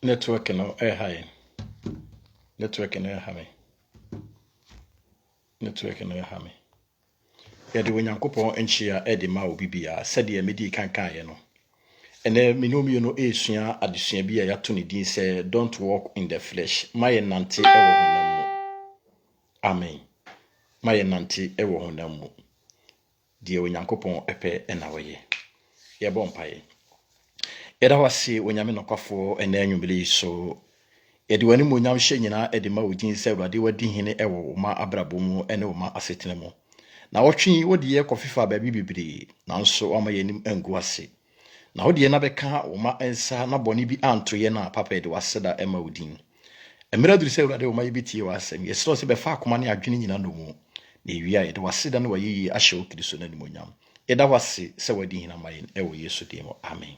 Network no high. Network no high. Network no high. Yɛde Onyankopɔn nhyia ɛde ma obi bia sɛdeɛ medi kankan yɛ no. Ɛnɛ minomi no esua adesua bi a yɛato ne din sɛ don't walk in the flesh. Ma yɛ nante ɛwɔ honam mu. Amen. Ma yɛ nante ɛwɔ honam mu. Deɛ Onyankopɔn ɛpɛ ɛna wɔyɛ. Yɛbɔ mpaeɛ. Yɛda wase Onyame nokwafoɔ ɛnɛ anwummere yi so. Yɛde w'ani mu onyam hyɛ nyinaa ɛde ma wo din sɛ Awurade wadi hene ɛwɔ wo ma abrabɔ mu ɛne wo ma asetena mu. Na wɔtwe wode yɛ kɔfifa baabi bebree nanso ama yɛnim angu ase. Na wode yɛ na bɛka wo ma ensa na bɔne bi anto yɛ na papa yɛde waseda ɛma wo din. Mmerɛ duru sɛ Awurade wo ma yɛbɛtie w'asɛm. Yɛsrɛ sɛ bɛfa akoma ne adwene nyinaa no mu. Na ewia yɛde waseda no wayɛ yie ahyɛ wo Kristo no animuonyam. Yɛda wase sɛ wadi hene ama yɛn ɛwɔ Yesu din mu. Amen.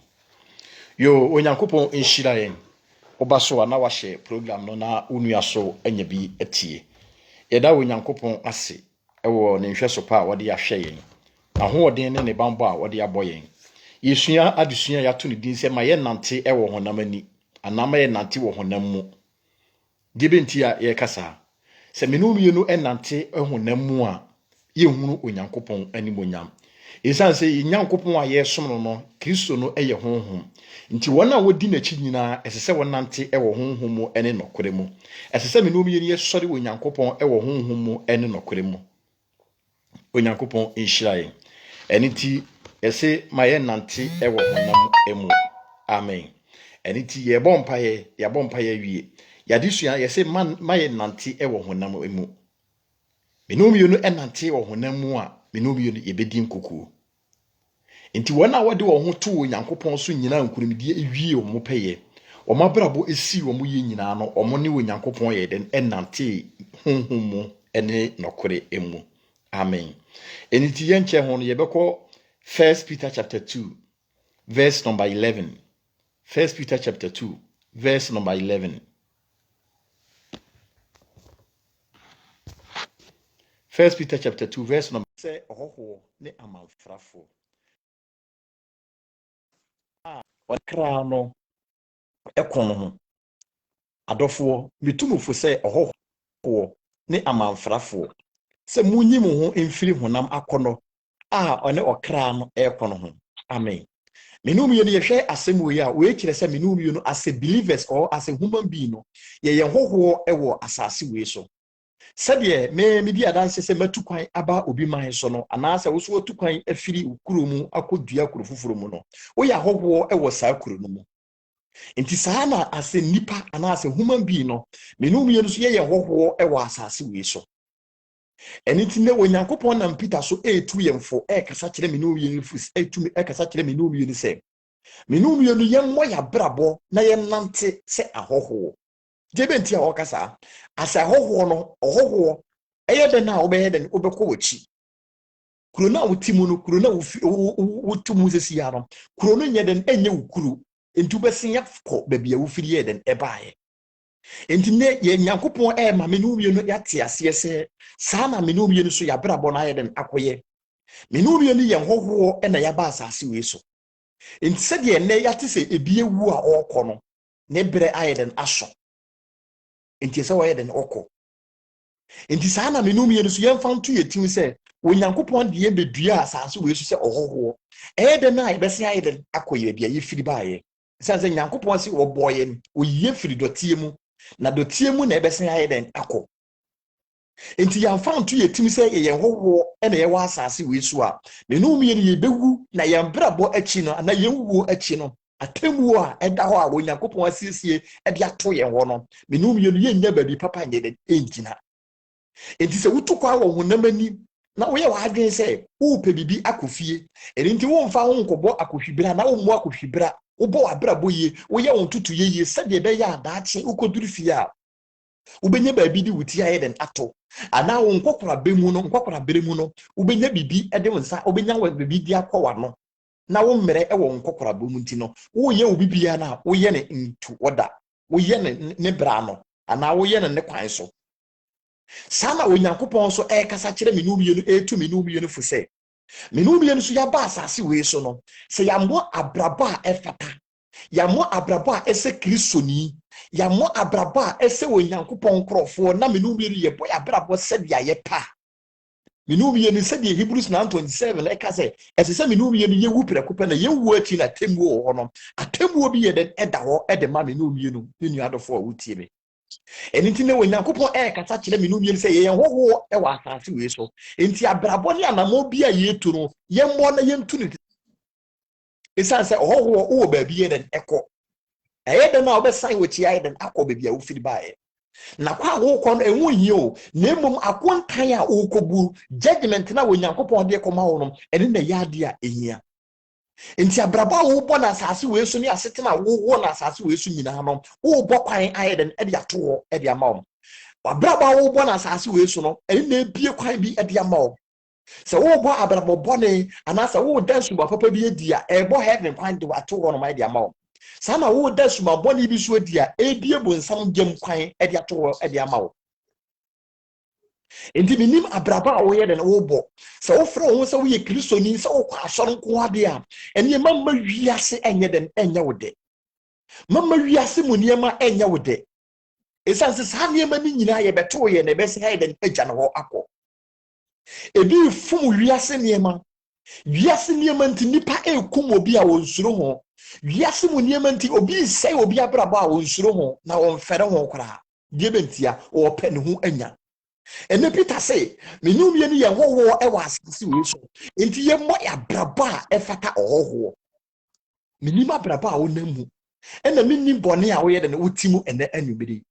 Yo Onyankopɔn nhyira yɛn. Oba so na wahyɛ program no na unua so anya bi atie. Yɛda Onyankopɔn ase ɛwɔ ne nhwɛ so pa a wɔde ahwɛ yɛn. Ahoɔden ne ne bambɔ a wɔde abɔ yɛn. Yesua adesua yɛato ne din sɛ ma yɛ nante ɛwɔ honam ani. Anama yɛ nante wɔ honam mu. Dibenti a yɛkasa. Sɛ menumie no ɛnante honam mu a yɛhunu Onyankopɔn animonyam. Esan sɛ Nyankopɔn a yɛsom no no Kristo no ɛyɛ honhom. Nti wɔn a wodi n'akyi nyinaa ɛsɛ sɛ wɔnante ɛwɔ honhom mu ɛne nokore mu. Ɛsɛ sɛ menumie no yɛsɔre wɔ Nyankopɔn ɛwɔ honhom mu ɛne nokore mu. Onyankopɔn nhyira yɛn. Ɛne ti ɛsɛ ma yɛ nante ɛwɔ honam emu. Amen. Ɛne ti yɛbɔ mpaeɛ wie. Yadesua yɛsɛ ma yɛ nante ɛwɔ honam emu. Menumie no ɛnante wɔ honam mu a menumie no yɛbɛdi nkokuo. Nti wɔn a wɔde wɔn ho to Onyankopɔn so nyinaa nkurumdie ewie wɔn pɛyɛ. Wɔn abrabɔ esi wɔn yɛ nyinaa no wɔn ne Onyankopɔn yɛ den ɛnante honhom mu ɛne nokore emu. Amen. Ɛne ti yɛn kyɛ ho no yɛbɛkɔ 1 Peter chapter 2 verse number 11. 1 Peter chapter 2 verse number 11. 1 Peter chapter 2 verse number say ohoho ne amanfrafo. Wakra no ekono ho. Adofo mitumufo say ohoho ne amanfrafo. Se munyi mo ho emfiri honam akono a one okra no ekono ho. Amen. Menumie no yehwe asem we a we kire se menumie no as a believers or as a human being no ye hoho ewo asase we so. Sɛdeɛ me di adanse sɛ matu kwan aba obi man so no anaasɛ wo so watu kwan afiri ukuro mu akɔdua kuro foforo mu no wo ya hɔhoɔ ɛwɔ saa kuro no mu enti saa na asɛ nipa anaasɛ human being no menumie no so yɛ hɔhoɔ ɛwɔ asase we so ɛne ti ne Onyankopɔn nam Peter so etu yɛmfo ɛkasa kyerɛ menumie no fus etu ɛkasa kyerɛ menumie no sɛ menumie no yɛmmɔ ya brabɔ na yɛnante sɛ ahɔhoɔ Jebenti a wakasa asa hoho no ohoho eye de na obeye de obekọ wachi kuro na wotimu no kuro na wotumu sesi ya no kuro no nye den enye wukuru entu besen yakọ baabi a wofiri ye den ebaaye enti ne ye Nyankopon ma menumie no yate ase se saa na menumie no so ya brabọ na ye den akoye menumie no ye hoho na ya ba asase we so enti se de ne yate se ebie wu a okọ no ne bre aye den aso enti se waye den okọ enti saa na menumie no so yemfa nto yetim se Onyankopɔn de yebedua asase we so se ohoho de na ibese aye den akoye bia yefiri baaye se Nyankopɔn se oboye no oyiye firi dotie mu na dotie mu na ibese aye den akọ enti yemfa nto yetim se ye hoho na ye wa asase we so a menumie no yebewu na yembrabo achi no na yemwuo achi no atemu a eda ho a Onyankopɔn asiesie de ato ye ho no menumie no ye nya baabi papa nye de engina enti se wutukwa wo honam ani na wo ye wa adwen se wo pe bibi akofie enti wo mfa ho nkobɔ akohwibira na wo mmo akohwibira wo bɔ abrabɔ ye wo ye won tutu ye se de be ya adaache ukoduru fie a wo benye baabi di wuti aye den ato ana wo nkokora bemu no nkokora bere mu no wo benya bibi de wonsa wo benya wa bibi di akɔwa no na wo mmere ewo nkokora bemu nti no wo ye obi bia na wo ye ne ntu woda wo ye ne bra no ana wo ye ne kwan so sana Onyankopɔn so kasa kyerɛ menumie no etu menumie no fu sɛ menumie no so ya ba asase we so no sɛ yambo abraba a efata Yamo abrabo a ese Kristoni, yamo abrabo a ese Onyankopɔn nkrɔfoɔ na menu bi ye boy abrabo sɛ dia ye pa. Menu bi ni sɛ dia Hebrews 9:27 ɛka sɛ ɛsɛ sɛ menu bi ni ye wu prɛko pɛ na ye wu akyi na temmuo wɔ hɔ no. Atemmuo bi ye den ɛda hɔ ɛde ma menu bi no ne nuadɔfo a wotie me. Enti ne Onyankopɔn kasa kyerɛ menu bi sɛ ye hoho ɛwɔ asase we so. Enti abrabo ne anamo bi a ye tu no ye mmɔ na ye ntu ne. Esan sɛ hoho wo ba bi ye den ɛkɔ. Ɛyɛ den na obesan wo chia den akɔ ba bi a wo firi bae. Na kwa wo kɔ no enwu hie o, na mmom akontan a wo kɔbu judgment na Onyankopɔn de kɔma wo no ɛne na yɛ ade a ehia. Enti abrabo a wo bɔ na asase we so ne asetena wo wo na asase we so nyina no wo bɔ kwan ayɛ den ɛde ato wo ɛde ama wo. Abrabo a wo bɔ na asase we so no ɛne na ebie kwan bi ɛde ama wo. Sɛ wo bɔ abrabo bɔne anasa wo dan suba papa bi edi a ɛbɔ heaven kwan de wato wo no ma ɛde ama wo. Sama wo dan suba bɔne bi so edi a ebie bonsam gem kwan ɛde ato wo ɛde ama wo. Enti minim abrabo a wo yɛ den wo bɔ. Sɛ wo frɛ wo sɛ wo yɛ Kristoni sɛ wo kɔ asɔre nko ade a ɛne mamma wiase ɛnyɛ den ɛnyɛ wo de. Mamma wiase mu niema ɛnyɛ wo de. Esan sɛ saa niema ni nyina yɛ bɛto yɛ na bɛsɛ ha den agya no hɔ akɔ. Ebi fum wiase niema. Wiase niema nti nipa ekum obi a wonsuro ho. Wiase mu niema nti obi sɛ obi abrabo a wonsuro ho na wɔmfɛre ho kora. Die bentia wɔpɛ ne ho anya. Ene Peter say, menu bi ni ye hoho e wa asase we so. Enti ye mo ya brabo a e fata hoho. Meni ma brabo a wonamu. Ena meni bone a wo ye de na wotimu ene anubiri.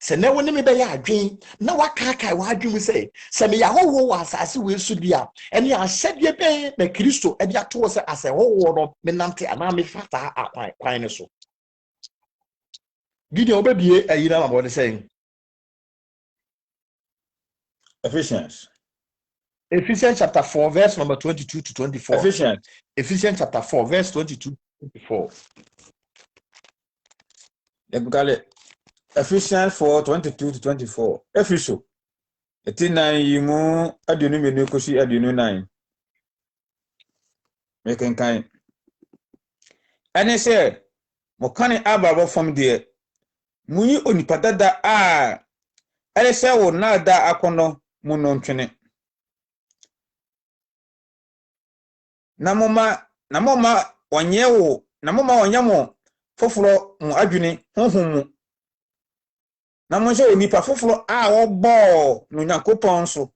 Se ne woni me be ya adwen na wakakai wa adwen say, se me ya hoho wa asase we so dia. Ene ya hyede be na Kristo e dia to se ase hoho no me nante ana me fata akwan ne so. Gideon obedie ayina ma bode saying Ephesians chapter 4 verse number 22 to 24. Ephesians chapter 4 verse 22 to 24. Ephesians 4:22 to 24. Epheso. Etina yimu adunu menu kosi adunu 9. Meken kan. Ane se mo kane ababo fam de munyi onipadada a ere se wo na da akono mu no ntwene. Na moma onyewo na moma onyamo foforo mu adwene honhom mu. Na mo se onipa foforo a wo bo no Nyankopɔn so.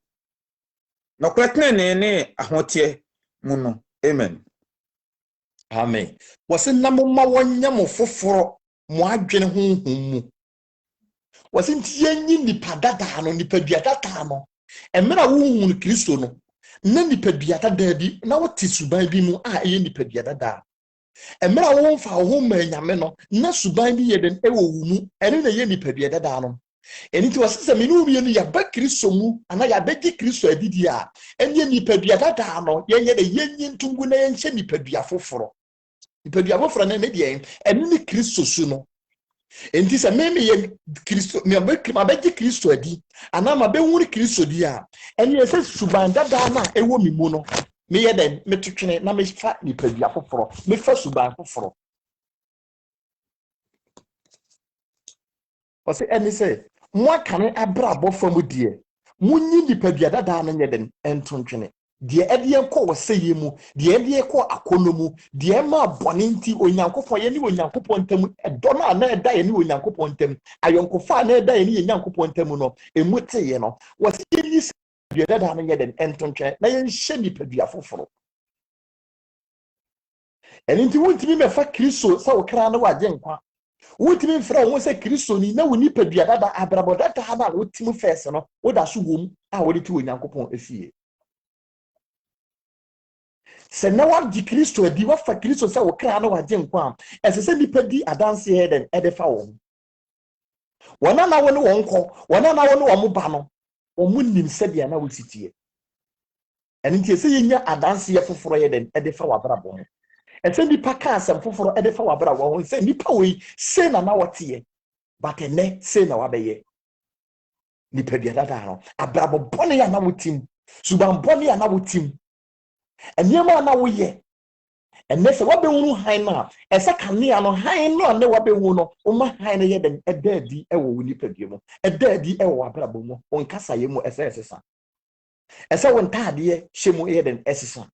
Na kwetene ne ahotie mu no. Amen. Amen. Wase na moma wonyamo foforo mu adwene honhom mu. Wase ntiyenyi nipa dada no nipa duadada no. Emra wo hunu Kristo no. Na nipa duadada bi na wote suban bi mu a eye nipa duadada. Emra wo mfa wo ma nyame no na suban bi ye den ewo wu mu ene na ye nipa duadada no. Eni ti wase se menu bi no ya ba Kristo mu ana ya begi Kristo adidi a enye nipa duadada no ye de yenyi ntungu na ye nche nipa dua foforo. Nipa dua foforo na ne de ene ni Kristo su no. Enti se meme ye Kristo me abegi Kristo adi ana ma be huri Kristo di a ene se suban dada na ewo mi mu no me ye den me twetwene na me fa nipa dua foforo me fa suban foforo. Wase ene se mo akane abrabo fam die munyi nipa dua dada na nye den entontwene die ede enko waseye mu die ede enko akono mu die ma bone nti Onyankopɔn ye ni Onyankopɔn ntam edo na na eda ye ni Onyankopɔn ntam ayonkofa na eda ye ni Onyankopɔn ntam no emute ye no wase ni dua dada na nye den entontwene na ye nhye nipa dua foforo. Eni nti wuntimi me fa Kristo sa wo kra na waje nkwa wutimi mfra wo se Kristo ni na woni padua dada abrabo dada na wutimi fese no woda so wom a wodi ti Onyankopɔn afie. Se na wadi Kristo adi wafa Kristo sa wo kra na waje nkwa ese se nipa di adanse heden edefa wo wona na wo ne wonko wona na wo ne wo mo ba no wo munim se dia na wositie eni nti ese yenya adanse ye foforo heden edefa wabrabo ho ese nipa ka asem foforo edefa wabrabo ho se nipa we se na wotie but ene se na wabeye nipa dia dada no abrabo bone ya na wotim suban bone ya na wotim eniema na woye ɛnɛ sɛ wabɛhunu han no a ɛsɛ kanea no han no a ne wabɛhu no woma han no yɛ den ɛda adi ɛwɔ wo nipadua mu ɛda adi ɛwɔ w'abrabɔ mu wo nkasayɛ mu ɛsɛ ɛsesa ɛsɛ wo ntaadeɛ hyɛ mu yɛ den ɛsesa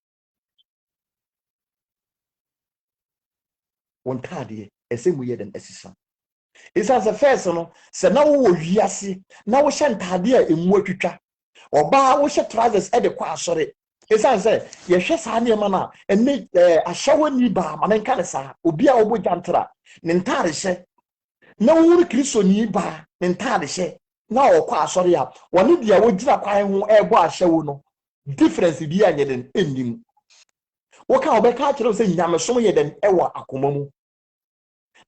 wo ntaadeɛ ɛsɛ mu yɛ den ɛsesa ɛsiane sɛ first no sɛ na wowɔ wiase na wohyɛ ntaadeɛ a ɛmu atwitwa ɔbaa wohyɛ trousers ɛde kɔ asɔre ɛsiane sɛ yɛhwɛ saa nneɛma no a ɛne ahyɛwɔ ni baa ma menka ne saa obi a wɔbɔ gyantra ne ntaade hyɛ na wɔwuru kristoni baa ne ntaade hyɛ na ɔkɔ asɔre a wɔne deɛ wɔgyina kwan ho ɛbɔ ahyɛwɔ no difference bi a nyɛ den ɛnnim wɔka wɔbɛka akyerɛ wo sɛ nyamesom yɛ den ɛwɔ akoma mu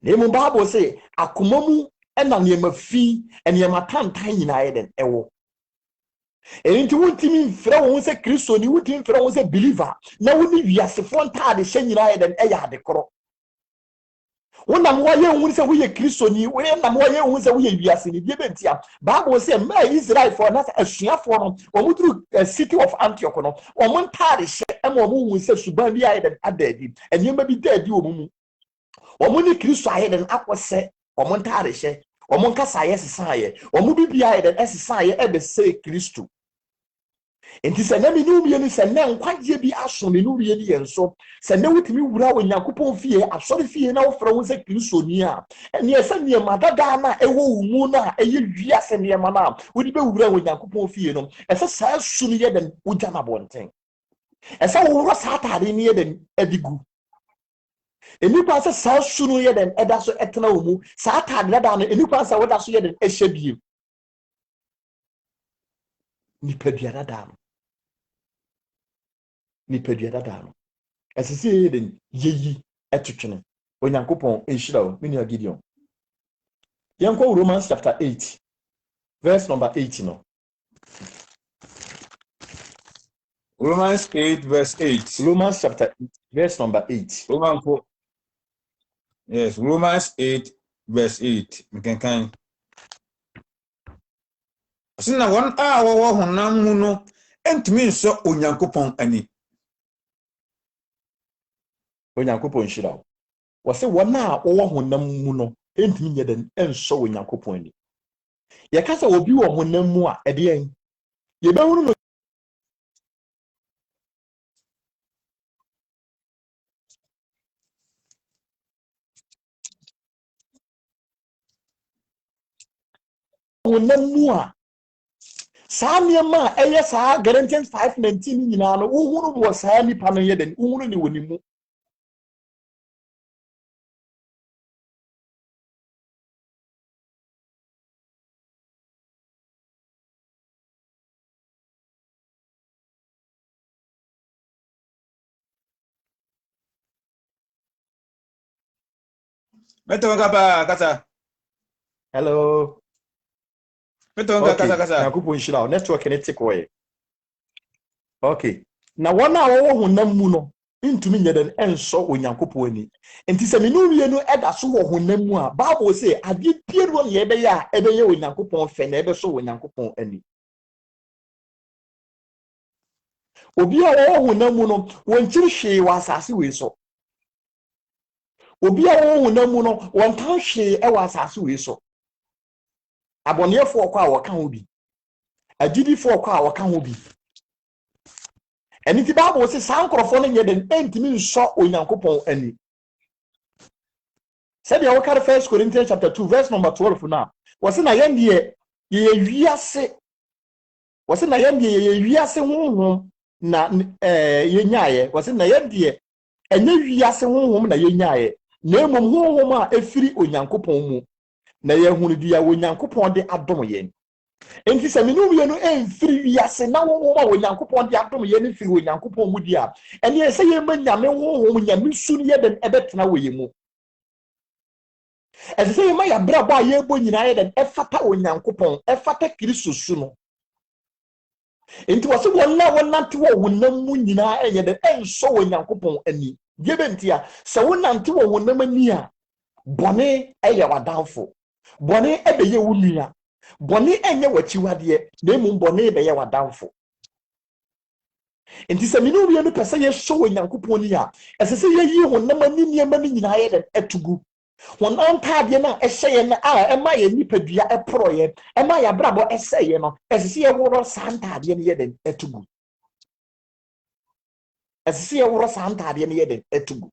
na emu Bible sɛ akoma mu ɛna nneɛma fi nneɛma tantan nyinaa yɛ den ɛwɔ ɛnti wontimi mfrɛ wo sɛ kristoni wontimi mfrɛ wo sɛ believer na woni wiasefoɔ ntaade hyɛ nyinaa yɛ den ɛyɛ adekorɔ wonam wɔyɛ hu sɛ woyɛ kristoni wonam wɔyɛ hu sɛ woyɛ wiaseni bie bentia Bible sɛ mmerɛ Israelfoɔ na asuafoɔ no wɔn duru city of Antioch no wɔn ntaade hyɛ ɛma wɔn hu sɛ suban bi ayɛ den ada adi nneɛma bi da adi wɔn mu wɔn ne kristo ayɛ den akɔsɛ wɔn ntaade hyɛ wɔn nkasa ayɛ sesaayɛ wɔn bibi ayɛ den ɛsesaayɛ ɛbɛsɛ kristo enti sɛ na menu wie no sɛ na nkwagye bi aso menu wie no yɛn so sɛ na wotumi wura Onyankopɔn fie asɔre fie na wofrɛ wo sɛ kristoni a ɛne ɛsɛ nneɛma dada na ɛwɔ wo mu no a ɛyɛ wiase nneɛma no a wode bɛwura Onyankopɔn fie no ɛsɛ saa su no yɛ den wogya no abɔnten ɛsɛ wowura saa atade no yɛ den adi gu enipa sɛ saa su no yɛ den ɛda so ɛtena wo mu saa atade dada no enipa sɛ woda so yɛ den ɛhyɛ bie nipadua dada no ɛsɛ sɛ yɛ den yɛyi ɛtotwene Onyankopɔn ɛnhyira wo me nua Gideon yɛnkɔ Romans chapter 8 verse number 8 no Romans 8 verse 8 Romans chapter 8 verse number 8 Romans 8 verse 8 mkenkan asina wɔn a wɔwɔ honam mu no entumi nsɔ Onyankopɔn ani Onyankopɔn nhyira wo wɔsɛ wɔn a wɔwɔ honam mu no entumi nyɛ den nsɔ Onyankopɔn ani yɛka sɛ obi wɔ honam mu a ɛde yɛn yɛbɛhunu no honam mu a saa nneɛma a ɛyɛ saa Galatians 5:19 nyinaa no wohunu wɔ saa nipa no yɛ den wohunu ne wɔ ne mu Meto kasa hello Meto kasa Onyankopɔn nhyira wo network ne tekɔɛ okay na wɔn a wɔwɔ honam mu no ntumi nyɛ den nsɔ Onyankopɔn ani enti sɛ menu wie no ɛda so wɔ honam mu a Bible sɛ adeɛ pie no yɛ ɛbɛyɛ a ɛbɛyɛ Onyankopɔn fɛ na ɛbɛsɔ Onyankopɔn ani obi a wɔwɔ honam mu no wɔnkyiri hwee wɔ asase wei so obi a wɔwɔ honam mu no wɔntan hwee ɛwɔ asase wei so abɔneɛfoɔ kɔ a wɔka ho bi agyidifoɔ kɔ a wɔka ho bi ɛne ti Bible sɛ saa nkorɔfoɔ no nyɛ den ɛntimi nsɔ Onyankopɔn ani sɛdeɛ wɔka 1 Corinthians chapter 2 verse number 12 no wɔsɛ na yɛn deɛ yɛyɛ wiase honhom na yɛnyaeɛ wɔsɛ na yɛn deɛ ɛnyɛ wiase honhom na yɛnyaeɛ na mmom honhom a ɛfiri Onyankopɔn mu na yɛhunu deɛ Onyankopɔn de adom yɛn enti sɛ menu wie no ɛmfiri wiase na honhom a Onyankopɔn de adom yɛn firi Onyankopɔn mu di a ɛne sɛ yɛma nyame honhom nyame su no yɛ den ɛbɛtena wɔ yɛn mu ɛsɛ sɛ yɛma yɛbrabɔ a yɛbɔ nyinaa yɛ den ɛfata Onyankopɔn ɛfata Kristo su no enti wɔsɛ wɔn a wɔnante wɔ honam mu nyinaa ɛyɛ den ɛnsɔ Onyankopɔn ani deɛ bɛntia sɛ wonante wɔ honam ani a bɔne ɛyɛ wadamfo bɔne ɛbɛyɛ wo nua bɔne ɛnyɛ w'akyiwadeɛ na mmom bɔne bɛyɛ wadamfo Enti se minu bi no pese ye show Nyankopon ni a ese se ye yi honam ani niema ni nyina ye den etugu honam taade na ehye ye na a ema ye nipadua eporo ye ema ya brabo ese ye no ese se ye woro santaade ne ye den etugu ese se ye woro santaade ne ye den etugu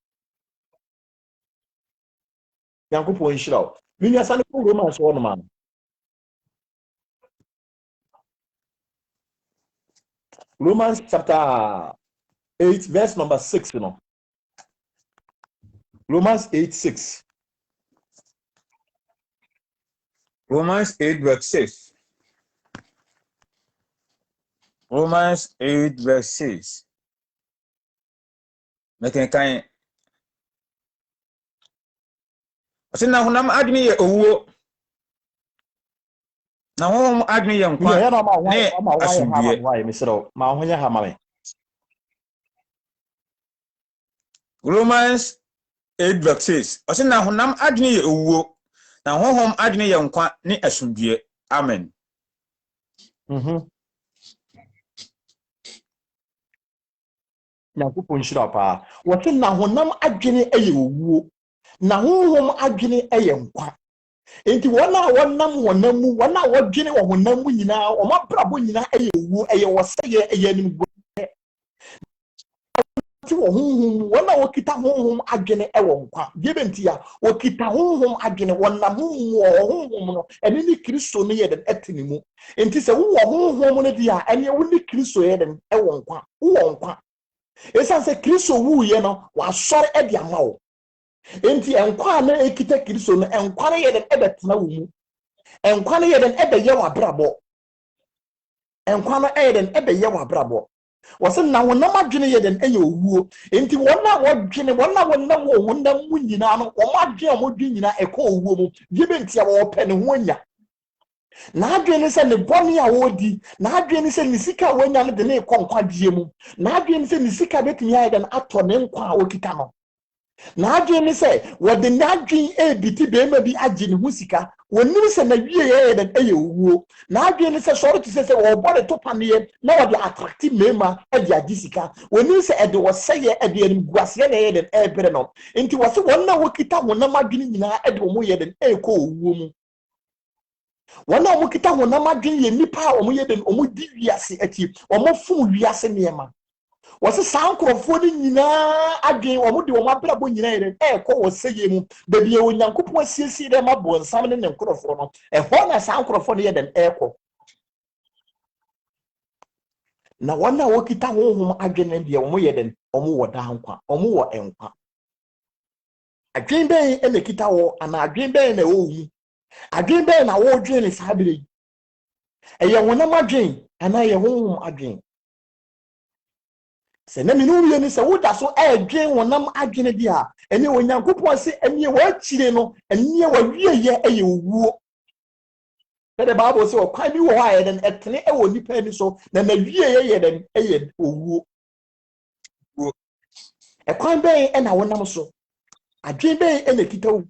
Nyankopon hyirawo minu asane ko Romans wo no man Romans chapter 8 verse number 6 you know Romans 8:6 Romans 8 verse 6. Romans 8 verse 6. Mekenkan. Ose na honam adwene ye owuo. Na honam adwene ye nkwa. ya na ma asumdue. why misero ma honya ha ma me Romans 8 verse 6. Ose na honam adwene ye owuo. Na honam adwene ye nkwa ne asumdue. Amen. Nyankopon hyira pa wote na honam adwene eye owuo na honhom adwene eye nkwa enti wona wonam honam mu wona wodwene wo honam mu nyina o mabrabo nyina eye owuo eye woseye eye anim ti wo honhom wona wokita honhom adwene ewo nkwa gebenti ya wokita honhom adwene wonam honhom no ene ni Kristo ne ye den etini mu enti se wo honhom no dia ene wo ni Kristo ye den ewo nkwa wo nkwa esanse Kristo wu ye no wa sore e dia mawo enti enkwa na ekita Kristo no enkwa na ye den ebetena wo mu enkwa na ye den ebeye wa brabo enkwa na ye den ebeye wa brabo wose na wonam adwene ye den eye owuo enti wona wodwene wona wonam wo wonam mu nyina no wo madwene mo dwi nyina eko owuo mu gebenti ya wo pene ho anya na adwene se ne boni a wodi na adwene se ne sika wonya no de ne konkwa die mu na adwene se ne sika betumi aye den ato ne nkwa a okita no na adwene se wode na adwene ebiti be ma bi age ne ho sika wonnim se na wie ye den eye owuo na adwene se soro to se wo body to panie na wode attractive mema e de age sika wonnim se e de wo seye e de anim guase na ye den e bere no enti wo se wonna wokita honam adwene nyina e de wo mo ye den e ko owuo mu wana omo kita honam adwene ye nipa omo ye den omo di wiase ati omo fun wiase niema wose sankrofo ni nyina adwen omo de omo abrabo nyina ye ko woseye mu bebi e onyankopon asiesie de mabo nsam ne nkrofo no ho na sankrofo ne ye den ko na wana wokita honhom adwene de omo ye den omo wo dankwa omo wo enkwa adwen ben e nekita wo ana adwen ben na wo wu adwen ben na wo dwen ne sabire eye honam adwen ana ye honhom adwen se na minu ye ni se woda so adwen honam adwen dia ene onyankopon se ene wa chire no ene wa wieye eye owuo the Bible say okwan bi wo aye den etene e wo nipa ni so na na wieye ye den eye owuo ekwan ben e na wonam so adwen ben e na kita wo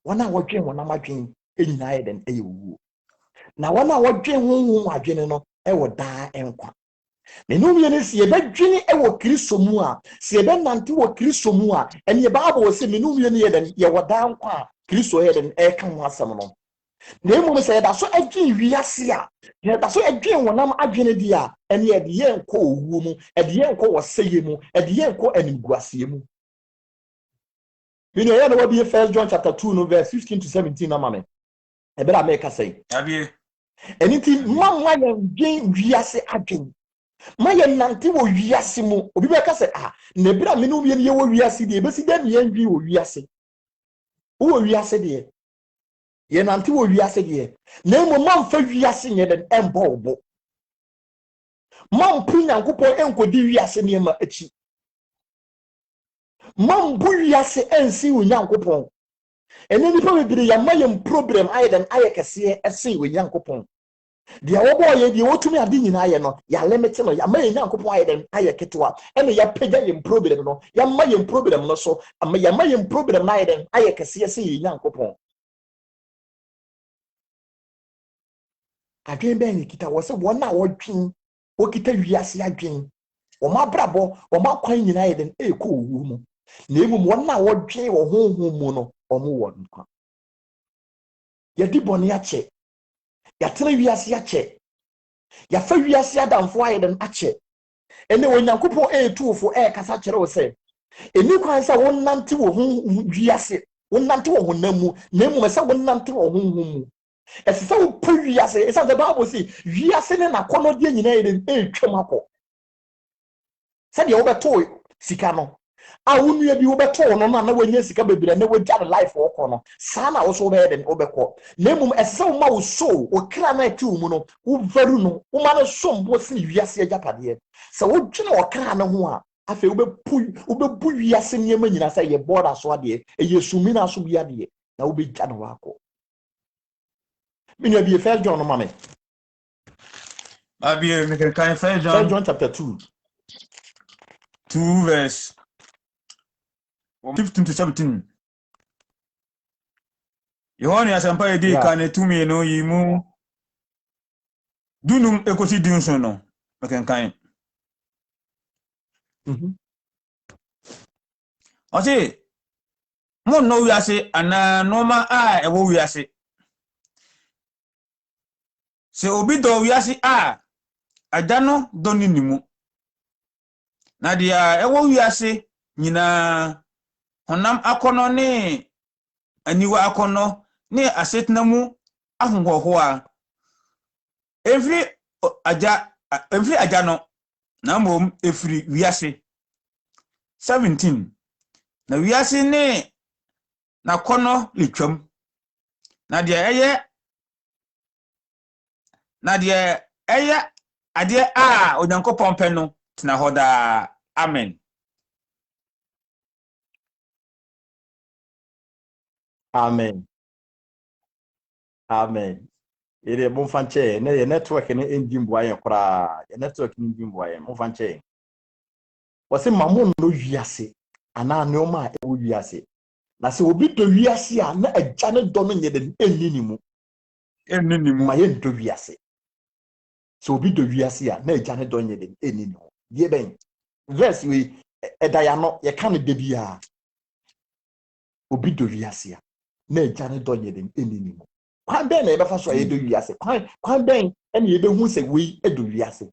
wana wodwen honam adwen enyina ye den eye owuo na wana wodwen honhom adwen no e wo daa enkwa menum ye ne se be dwene e wo Kristo mu a se be nante wo Kristo mu a ene Bible say menum ye ne ye den ye wo daa nkwa Kristo ye den e kan ho asem no na emu se da so adwen wiase a ye da so adwen wonam adwene di a ene ye de ye nko owuo mu e de ye nko woseye mu e de ye nko animguase mu you know ya na wa bi 1 John chapter 2 no verse 15 to 17 na mame e be da make say Abi anything mamma ye dwen wiase adwen ma ye nante wo wiase mu obi be ka se na bira me no wie ye wo wiase de be si da ne ndwi wo wiase wo wiase de ye nante wo wiase de na mo mamfa wiase nye den embo obo mampu Nyankopon enkodi wiase ne ma achi mambu wiase ensi wo Nyankopon ene nipa bebire ya mayem problem aye den aye kese ese wo Nyankopon dia wo boye dia wotumi ade nyina aye no ya limit no ya maye Nyankopon aye den aye ketwa ene ya pega yem problem no ya mayem problem no so ya mayem problem na aye den aye kese ese wo Nyankopon adwen ben kita wo se wona wodwen okita wiase adwen oma brabo oma kwan nyina ye den ekọ owu mu na emu won na wodwen wo honhom mu no omo wo nkwa yedi boni ache yatena wiase ache yafa wiase adamfo aye den ache ene onyankopon etuufo kasa kire wo se eni kwan sa wonnante wo wiase wonnante wo honam mu na emu se wonnante wo honhom mu esese wo pu wiase esa the bible say wiase ne na kono de nyina ye den etwam akọ said you beto sika no a wonua bi wo beto no na wanya sika bebire na wagya life wo kọ no saa na wo so be den wo bekọ na emum esese wo ma wo so wo kra na ati wo mu no wo varu no wo ma no som bo se wiase agapade se wo dwene wo kra na ho a afa wo be bu wiase niema nyina se ye border so ade ye sumi na so bi ade na wo be gya no wakọ minua bi First John no mame Abi me kan First John chapter 2 verse 15 to 17. Yohane asampa edi kan etumi no yimu dunum ekosi dinso no me kan Ose mo no wiase ana normal a ewo wiase se obi do wiase a agya no do ni nimu na dia ewo wiase nyina honam akono ne aniwa akono ne asetna mu ahonhoho a every agya no na mom efiri wiase 17 na wiase ne na kono litwam na dia eye ade a onyankopɔn pɛ no tena hɔ da amen amen ere mo fanche na ye network ne engine boaye kora ye network ne engine boaye mo fanche wose mamu no wiase ana ne o ma e wiase na se obi do wiase a na agya ne do no nye de enni ni mu ma ye do wiase so obi do wiase a na agya ne do nye de enni ni ho die ben verse we edaya no ye kan de bia obi do wiase a na agya ne do nye de enni ni mu kwan ben na ye befa so ye do wiase kwan ben ene ye be hu se we edo wiase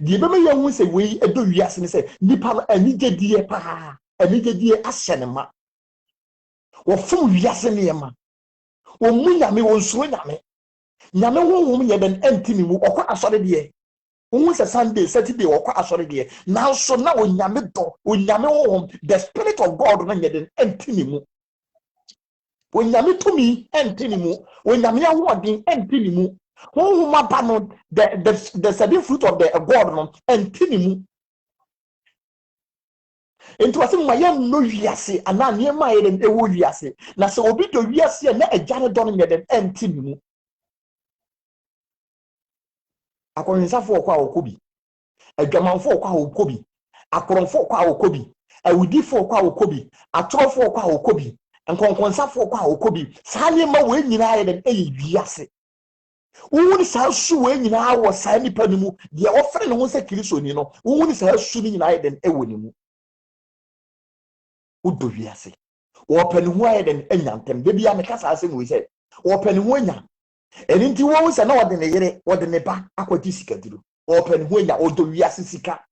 die be me ye hu se we edo wiase ne se nipa no anigedie pa anigedie ahye ne ma wo fom wiase ne ma wo mu nyame wo nsuro nyame honhom ye den antimi mu okwa asore de wo se Sunday Saturday okwa asore de na so na wo nyame do wo nyame honhom the spirit of God na ye den antimi mu wo nyame tumi antimi mu wo nyame ahoden antimi mu honhom aba no the seven fruit of the God no antimi mu enti wase mayam no wiase ana niema ye den ewo wiase na se obi do wiase na agya ne do no ye den antimi mu akɔnsafo okwa okobi adwamanfo okwa okobi akoronfo okwa okobi awudifo okwa okobi atorofo okwa okobi nkonkonsafo okwa okobi saa niema we nyina ye den wiase woni saa su we nyina wo saa nipa ni mu de ofre ne ho se kristo ni no woni saa su ni nyina ye den ewo ni mu udo wiase wo pani ho ye den anyantem de bia me kasa ase mu se wo pani ho anya eni nti wo se na wo de ne yere wo de ne ba akwati sika duru wo pani ho anya odo wiase sika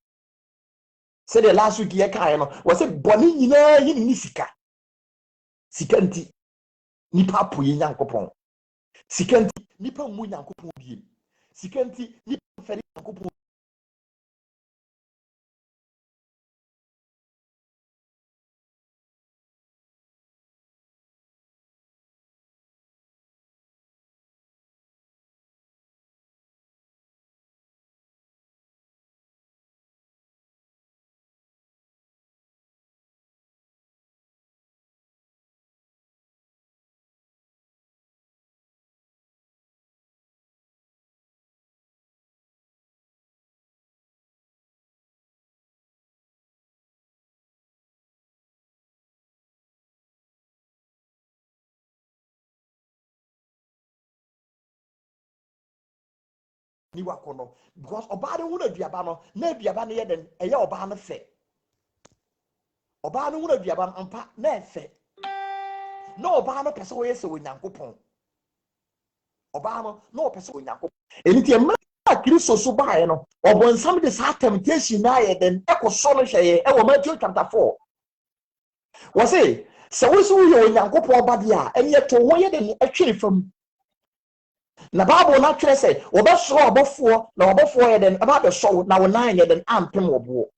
se de last week ye kai no wo se boni nyina yi ni sika nti nipa po ye nyankopon sika nti nipa mu nyankopon biem sika nti nipa fere nyankopon ni wakono because oba de hu na duaba no na duaba no ye den eye oba no fe oba no hu na duaba no mpa na efe na oba no pese wo yese onyankopon oba no na o pese onyankopon enti e mra Kristo so baaye no obonsam de sa temptation na ye den ekoso no hweye e wo Matthew chapter 4 wo say se wo so ye onyankopon ba de a enye to wo ye den atwere fam na Bible na twere say obeso obofo na obofo ye den aba be so na wo nan ye den ampem obo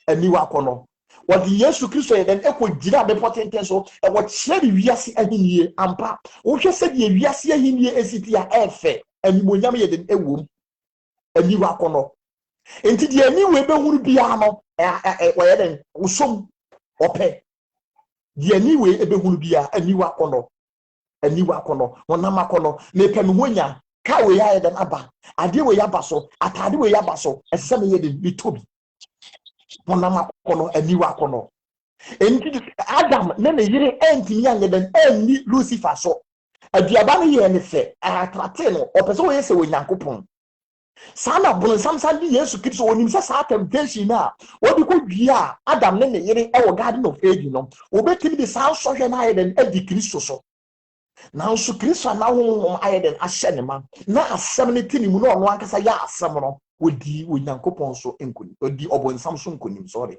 ani wakono wadi Yesu Kristo ye den ekojira be potenten so e wo kyere wiase ahinie ampa wo hwe se de wiase ahinie esiti a efe animonyam ye den ewom ani wakono enti de ani we be huru bia no wo ye den usom ope de ani we ebe huru bia ani wakono wonam akono me pemhonya ka we ya den aba ade we ya baso atade we ya baso ese me ye den bitobi wonam akono ani wakono enti Adam ne yire enti anya den ani Lucifer so aduaba no ye ne fe atrate no opese we yese onyankopon sana bonsam san di Yesu Kristo onim se sa temptation na wodi ko dua Adam ne yire e wo garden of Eden no obetimi de san so hwe na ye den adi Kristo so na so Kristo na wo ayeden ahye ne ma na asem ne tinimu no ono ankasa ya asem no wodi onyankopon so enkoni wodi obonsam so enkoni sorry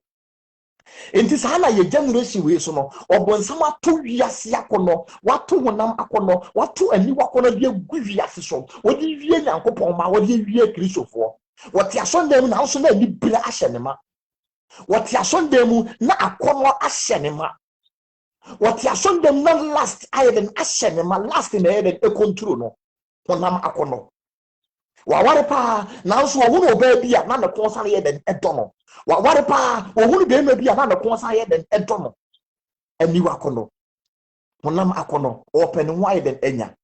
enti sana ye generation we so no obonsam ato wiase akono wato honam akono wato ani wakono de gu wiase so wodi wie nyankopon ma wodi wie Kristofo woti asondem na so na ni bira ahye ne ma woti asondem na akono ahye ne ma woti asondem na last ayeden ahye ne ma last na ayeden e control no honam akono waware pa na so wo no ba bia na ne konsa ye den edono waware pa wo hu be ma bia na ne konsa ye den edono ani wakono honam akono open wide den enya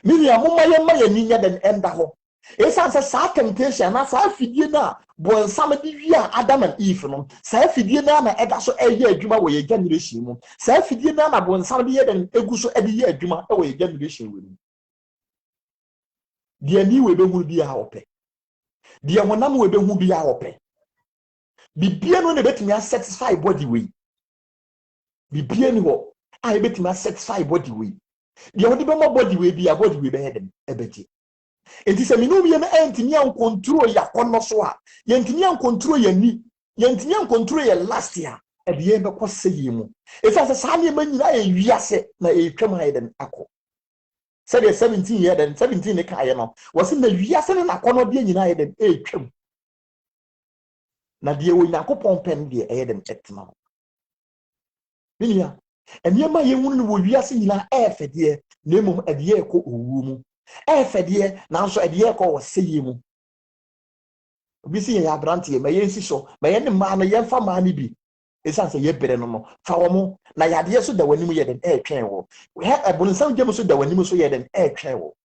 mini amuma ye ma ye ninya den enda ho esa se sa temptation na sa fidie na bonsam di wi a Adam and Eve no sa fidie na eda so eye adwuma wo ye generation mu sa fidie na bonsam di ye den egu so edi ye adwuma e wo ye generation we mu de ani we be hu bia ope de honam we be hu bia ope bibia no ne betimi satisfy body we bibia ni wo a betimi satisfy body we de wodi be mo body we bia body we be hedem ebeti enti se minu bia na entimi an control ya kono so a yentimi an control ya ni yentimi an control ya last year e de be ko seyi mu esa se sa ne ma nyina ya wiase na e twam hedem akọ said 17 year then 17 ne kaye no was na wiase ne nakono de nyina ye den etwam na de wo Yakobon pen de ye den etima binia eniema ye hunu no wo wiase nyina efede na emom ade ye ko owu mu efede na nso ade ye ko wo seye mu obi si ye abrante ye ma ye nsi so ma ye ne ma no ye fa ma ne bi esa se ye bere no fa wo mu na yade so da wani mu ye den etwen wo he ebonsam gem so da wani mu so ye den etwen wo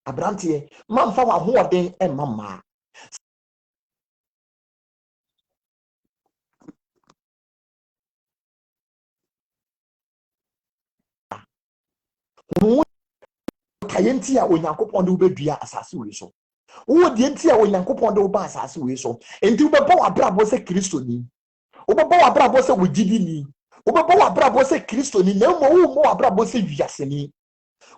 abrante ma mfa wa ho oden e mama wo kayenti a onyankopon de obedua asase we so wo de enti a onyankopon de oba asase we so enti wo beba wa brabo se Kristo ni wo beba wa brabo se wogidi ni wo beba wa brabo se Kristo ni na mo wa brabo se wiase ni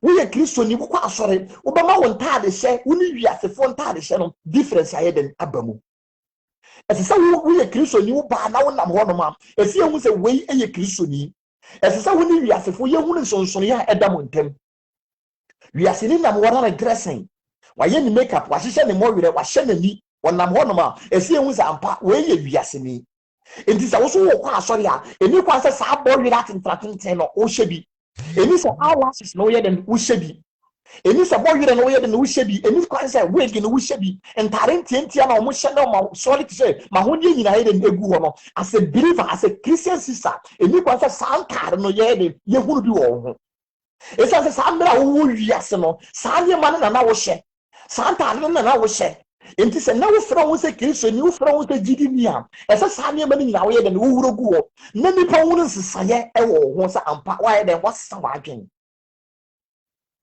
wo ye Kristo ni wo kwa asore wo bema wo ntaade hye wo ni wiase fo ntaade hye no difference aye den abamu esesa wo ye Kristo ni wo ba na wo nam ho no ma esi ehu se wei eye Kristo ni esesa wo ni wiase fo ye hu ne sonson ya edam ntem wiase ni nam wo na dressing wa ye ni makeup wa hye ne mo wire wa hye nani wonam ho no ma esi ehu se ampa wei ye wiase ni enti sa wo so wo kwa asore a eni kwa se sa bo wire atentraten no wo hye bi eni se eyelashes no ye den wo hye bi eni se bo wire no ye den wo hye bi eni kwa se wig no wo hye bi entare ntientia na wo hye no ma solid say ma ho nie nyina ye den egu ho no as a believer as a Christian sister eni kwa se santare no ye den ye hunu bi wo ho esa se sambra wo wiase no sanye man na wo hye santare no na wo hye enti se na wo fra wo se Kristo ni wo fra wo se gidi ni am esa sanye man nyina wo ye den wo wuro gu ho na nipa wo nsesaye e wo ho sa ampa wa ye den wasa wa adwen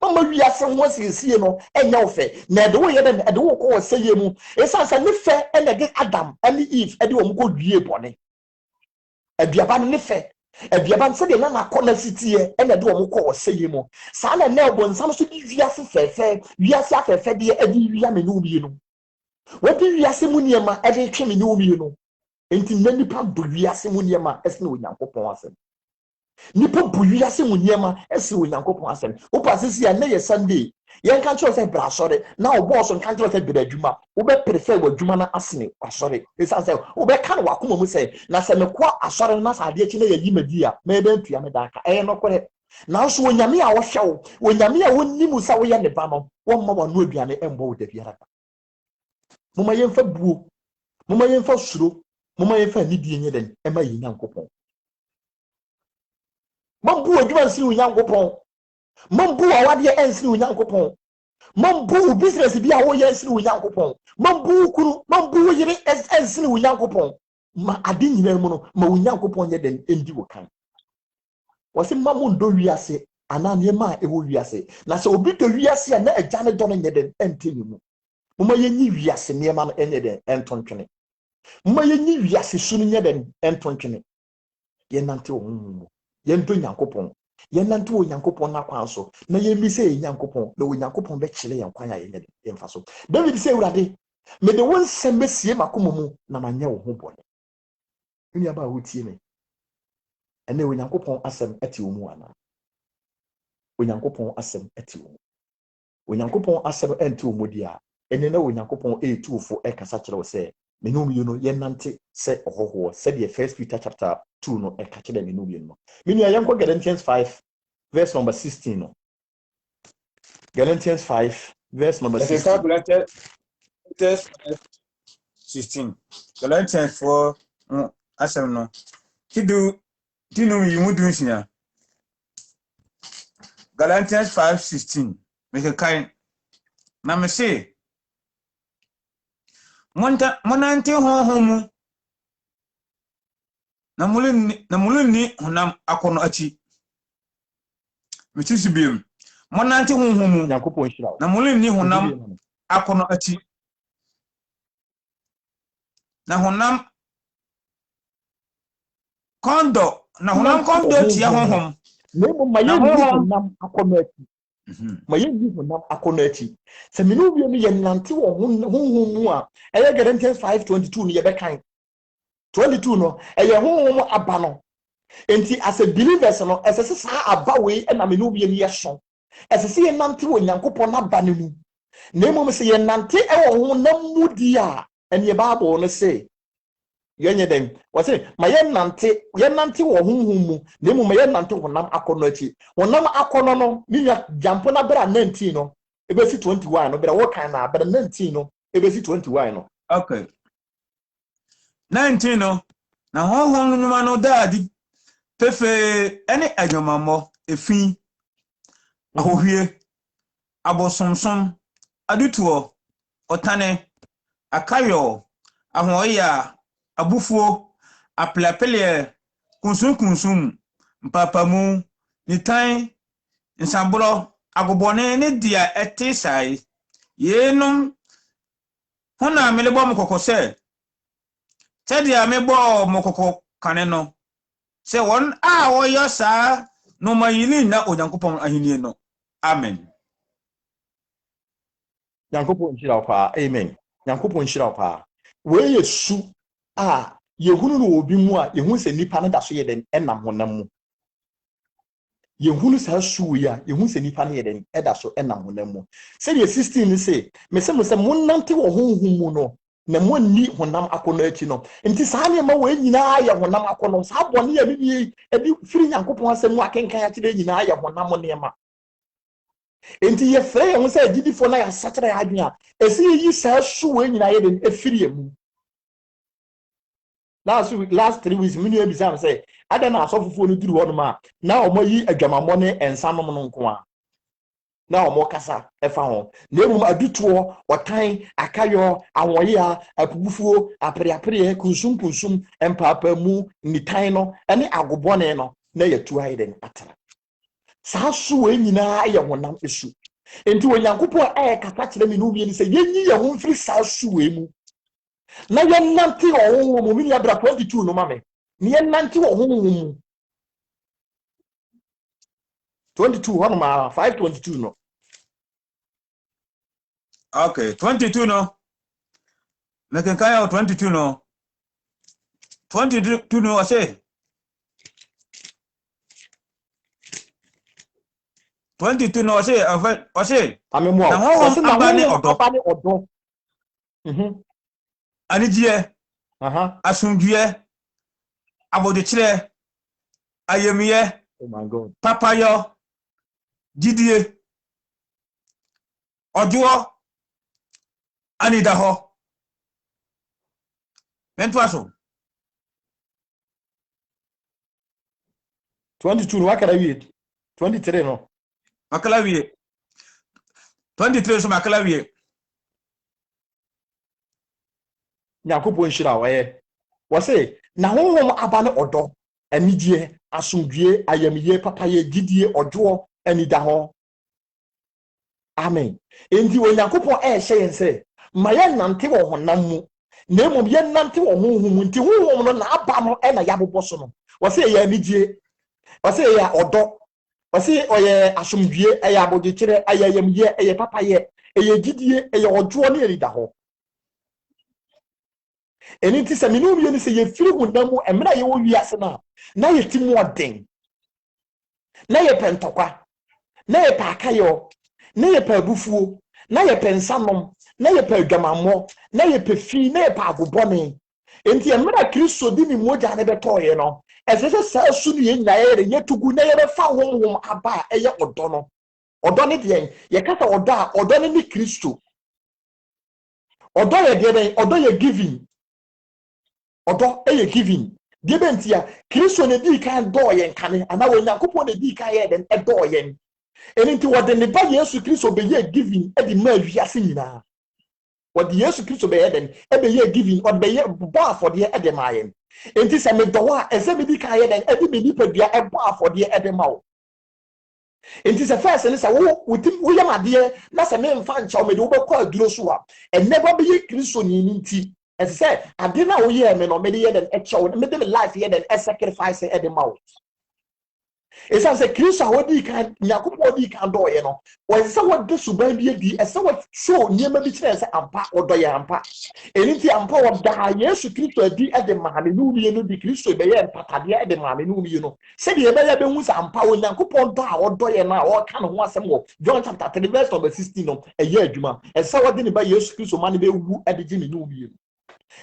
mama wiase ho siesie no enya ofe na de wo ye de wo ko seye mu esansa ne fe ena de Adam and Eve e de wo ko dwie bone aduaba ne fe aduaba se de na akona sitie ena de wo ko seye mu sa na na obonsam so di wiase fefe wiase afefe de e di wia me no bi no wo di wiase mu niema e de twe me no bi no enti nipa bu wiase mu niema ese na Onyankopɔn asem nipa bu wiase mu niema ese Onyankopɔn asem wo pasisi ya na ye Sunday yen kan tro se bra sori na wo boss kan tro se bra adwuma wo be prefer wo adwuma na asene asori esa se wo be kan wakoma mu se na se me kwa asori na sa de chi na ye yimadi a me be ntua me daka no kore na so onyame a wo hwe wo onyame a wonni mu sa wo ye ne ba no wo mma wo no aduane embo wo da biara moma yemfa buo moma yemfa suro moma yemfa nidie nye den ema yi Nyankopɔn mambu adwuma nsiri Onyankopɔn mambu awade ensiri Onyankopɔn mambu business bi a wo ye ensiri Onyankopɔn mambu kunu mambu yire ensiri Onyankopɔn ma ade nyina mu no ma Onyankopɔn ye den endi wo kan wose mamu ndo wiase anane ma e wo wiase na se obi do wiase a na agya ne do no nye den enteni mu moma ye nyi wiase ne ma no enye den entontwene moma ye nyi wiase su no nye den entontwene ye nante wo mu ye ndo Nyankopɔn ye nante wo Nyankopɔn na kwan so na ye mi se Nyankopɔn na wo Nyankopɔn be kire ye kwan ya ye nye den mfa so David se urade me de won semesie makoma mu na manye wo ho bone nua ba wo tie me ene wo Nyankopɔn asem ati wo mu ana wo Nyankopɔn asem ati wo wo Nyankopɔn asem enti wo mu dia ene na wo Nyankopɔn etuofo ekasa kire wo se menum you no ye nante se ohoho se the 1 Peter chapter 2 no eka kire menum you no menua yanko Galatians 5 verse number 16 no Galatians 5 verse number 16 Galatians 16 Galatians 4 asem no kidu dinu yimu dunsia Galatians 5:16 me kai na me say monante honhomu na mulunni honam akono achi metisi biem monante honhomu Nyankopɔn hira na mulunni honam akono achi na honam kondo na honam kondo tia honhom nemo maye honam akono achi maye honam akono achi se menu bi no ye nante wo honhom mu a eye Galatians 5:22 no ye be kan 22 no eye honhom aba no enti as a believers no esese sa aba we na menu bi no ye so esese ye nante wo Nyankopɔn na ba ne mu nemo se ye nante e wo honam mu di a ene Bible no say yenye dem wase maye nante wo honhom mu nemo maye nante honam akono achi honam akono no minya jampo na bra 19 no ebesi 21 no bra wo kan na bra 19 no ebesi 21 no okay 19 no na honhom nyuma no daadi pefe ene adwamammo efin ahohwie abosomsom adutuo otane akayo ahoya abufuo aplapele kunsum mpapamu nitan nsambolo agobone ne dia etisai yenum hona melebo mokokose tedia mebo mokoko kaneno se won a woyo sa no mayili na Onyankopɔn ahenie no amen Nyankopɔn hira pa amen Nyankopɔn hira pa we yesu a yehunu no obi mu a yehun se nipa no da so ye den enam honam mu yehunu sa su ya yehun se nipa no ye den eda so enam honam mu se ye 16 ni se me se monante wo honhum mu no na monni honam akono achi no enti saa ne ma we nyina ya honam akono saa bone ya bi ebi firi Nyankopɔn asem mu akenkan ya kire nyina ya honam ne ma enti ye frɛ ye ho se agidifo na ya sakyere ya adwen a esi yi saa su we nyina ye den efiri emu last 3 weeks mini ebisa say ada na asofofo no duru ho no ma na omoyi adwamammo ne ensanom no nko a na omo kasa efa ho na emu adutuo otan akayo awoya apubufuo apreapre kunsum empapa mu nitan no ene agobone no na yatu aiden atara saa so e nyinaa yɛ honam esu enti onyankopɔn kasa kyerɛ me no wie ni sɛ yenyi yɛ ho mfiri saa so e mu na yɛnante ɔhonhom mu ni abra 22 no ma me ne yɛnante ɔhonhom mu 22 hono ma 522 no okay 22 no na kan ya 22 no 22 no ase 22 no ase amemo na honhom abane odo anigye asundue abodekire ayemiye oh my god papayo gidie ojo anida ho mento aso 22 no akara wie 23 no makala wie 23 so makala wie nyankopɔn hyira wɔyɛ wɔse na honhom aba ne ɔdɔ anigye asomdue ayamye papaye gidie ɔdwo anida ho amen enti onyankopɔn hyɛ yɛn sɛ ma yɛ nante wɔ honam mu na mmom yɛ nante wɔ honhom mu nti honhom no na aba no na yɛabobɔ so no wɔse yɛ anigye wɔse yɛ ɔdɔ wɔse ɔyɛ asomdue ɛyɛ abodyekyerɛ ɛyɛ ayamye ɛyɛ papaye ɛyɛ gidie ɛyɛ ɔdwo ne anida ho eni nti sɛ menu wie ni sɛ yɛfiri honam mu emra yɛ wɔ wiase na yɛti mu ɔden na yɛ pentokwa na yɛ paakayo na yɛ pabufuo na yɛ pensanom na yɛ padwamammo na yɛ pefi na yɛ paagobɔne enti emra Kristo di ni mogya ne bɛtɔɔyɛ no ɛsɛ sɛ su no yɛ nyinaa yɛ tugu na yɛ bɛfa honhom aba ɛyɛ ɔdɔ no ɔdɔ ne deɛ yɛkasa ɔdɔ a ɔdɔ ne ni Kristo ɔdɔ yɛ deɛ ɔdɔ yɛ giving odo eye giving die bentia Kristo ne di kan do yen kane ana onyankopon ne di kan ye den do yen enti wode ne ba Yesu Kristo be ye giving e di ma wiase nyina wode Yesu Kristo be ye den e be ye giving o be ye bo afode e de ma yen enti se me do wa e se me di kan ye den e di me nipadua e bo afode e de ma wo enti se first ne se wo ye made na se me mfa ncha o me de wo be kwa aduro so a eneba be ye Kristo ni nti as I said, I didn't know ye me no me de den e chow me de life ye den e sacrifice e de mouth. It's as a Christian what di kan Yakobɔ di kan do ye no. When say what do suban bi di e say what show niema bi kire say ampa odo ye ampa. Enti ampa wo da Yesu Kristo adi e de maame no bi no di Kristo be ye empatade e de maame no bi no. Se de be ye be hu say ampa wo Yakobɔ do a odo ye na o ka no ho asem wo John chapter 3 verse number 16 no e ye adwuma. E say what de ba Yesu Kristo ma ne be wu e de gi me no bi.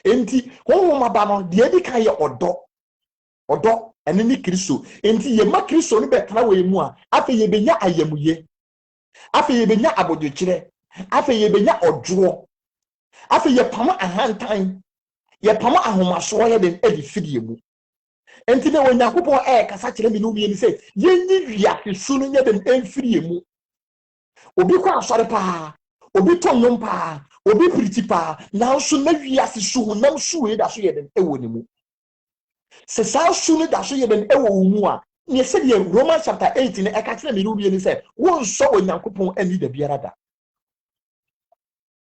Enti honhom aba no de edi kan ye odo ene ni Kristo enti ye ma Kristo no betara we mu a afa ye benya ayamuye afa ye benya abodwokyere afa ye benya odwo afa ye pama ahantan ye pama ahomaso ye den edi fidie mu enti na Onyankopɔn kasa kyerɛ me no wie ni sɛ yenyi wiase su no nye den enfidie mu obi kwa asɔre pa obi tɔnyom pa obi principal now so na wiase su honam su e da so ye den ewo ne mu se sa su ne da so ye den ewo mu a ne se de Romans chapter 8 ne eka kire me no bi ni se won so Onyankopon ani da biara da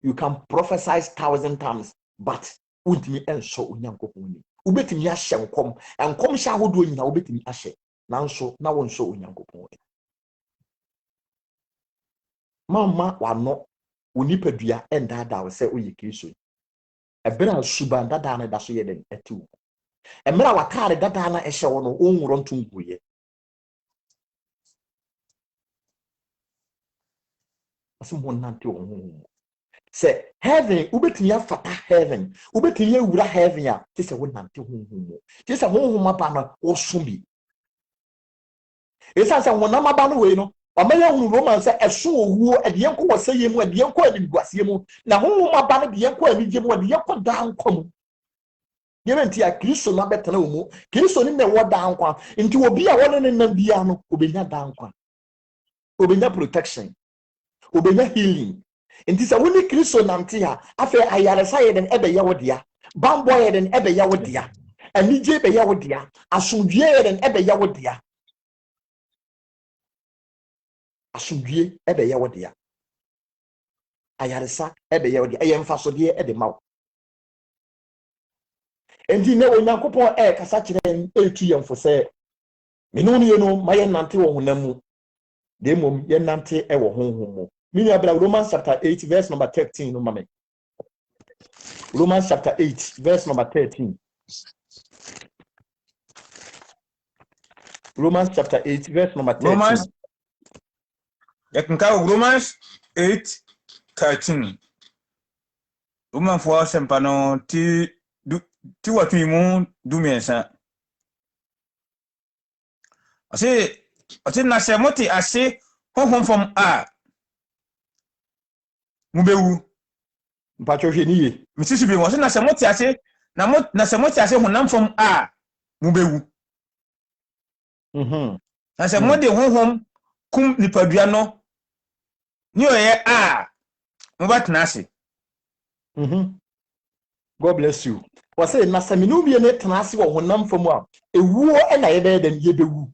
you can prophesy 1,000 times but wouldn't enso Onyankopon ni ubetimi ahye nkom hye ahodo nyina ubetimi ahye nanso na won so Onyankopon mama wano onipadua endada se oye Kristo ebra suban dada na da so ye den etu emra wakare dada na ehye wo no onwuro ntunguye asimo nante wo se heaven ubetimi afata heaven ubetimi awura heaven a te se wo nante honhom te se honhom aba na wo sumi esa se honam aba no we no Amaya hunu Romans say esu owuo ediyen ko waseye mu ediyen ko animguasie mu na honhom aba ne ediyen ko anigye mu ediyen ko dan kwam yementi a Kristo na betena mu Kristo ni me wo dan kwa nti obi a wona ne nam bia no obenya dan kwa obenya protection obenya healing nti se woni Kristo nante ha afa ayaresa ye den ebe ye wodia bambo ye den ebe ye wodia anigye be ye wodia asomdwie ye den ebe ye wodia asomdwie ebe ye wode ya ayaresa ebe ye wode ayemfasode ede mawo enti ne onyankopon kasa kire etu yemfo se menu ne no maye nante wo honam mu de mom ye nante wo honhom mu mini abra Romans chapter 8 verse number 13 no mame Romans chapter 8 verse number 13 Romans chapter 8 verse number 13 Romans 8:13 Romans for sempano ti watu imu dumiensa ase na se moti ase honhom from a mubewu mpacho hwe niye misisi bi won na se moti ase na se moti ase honam from a mubewu na se modi honhom kum nipadua no ni oye a mubatna ase God bless you. Wase na saminu bi ne tenase wo honam famu a ewuo na ye be dem ye bewu.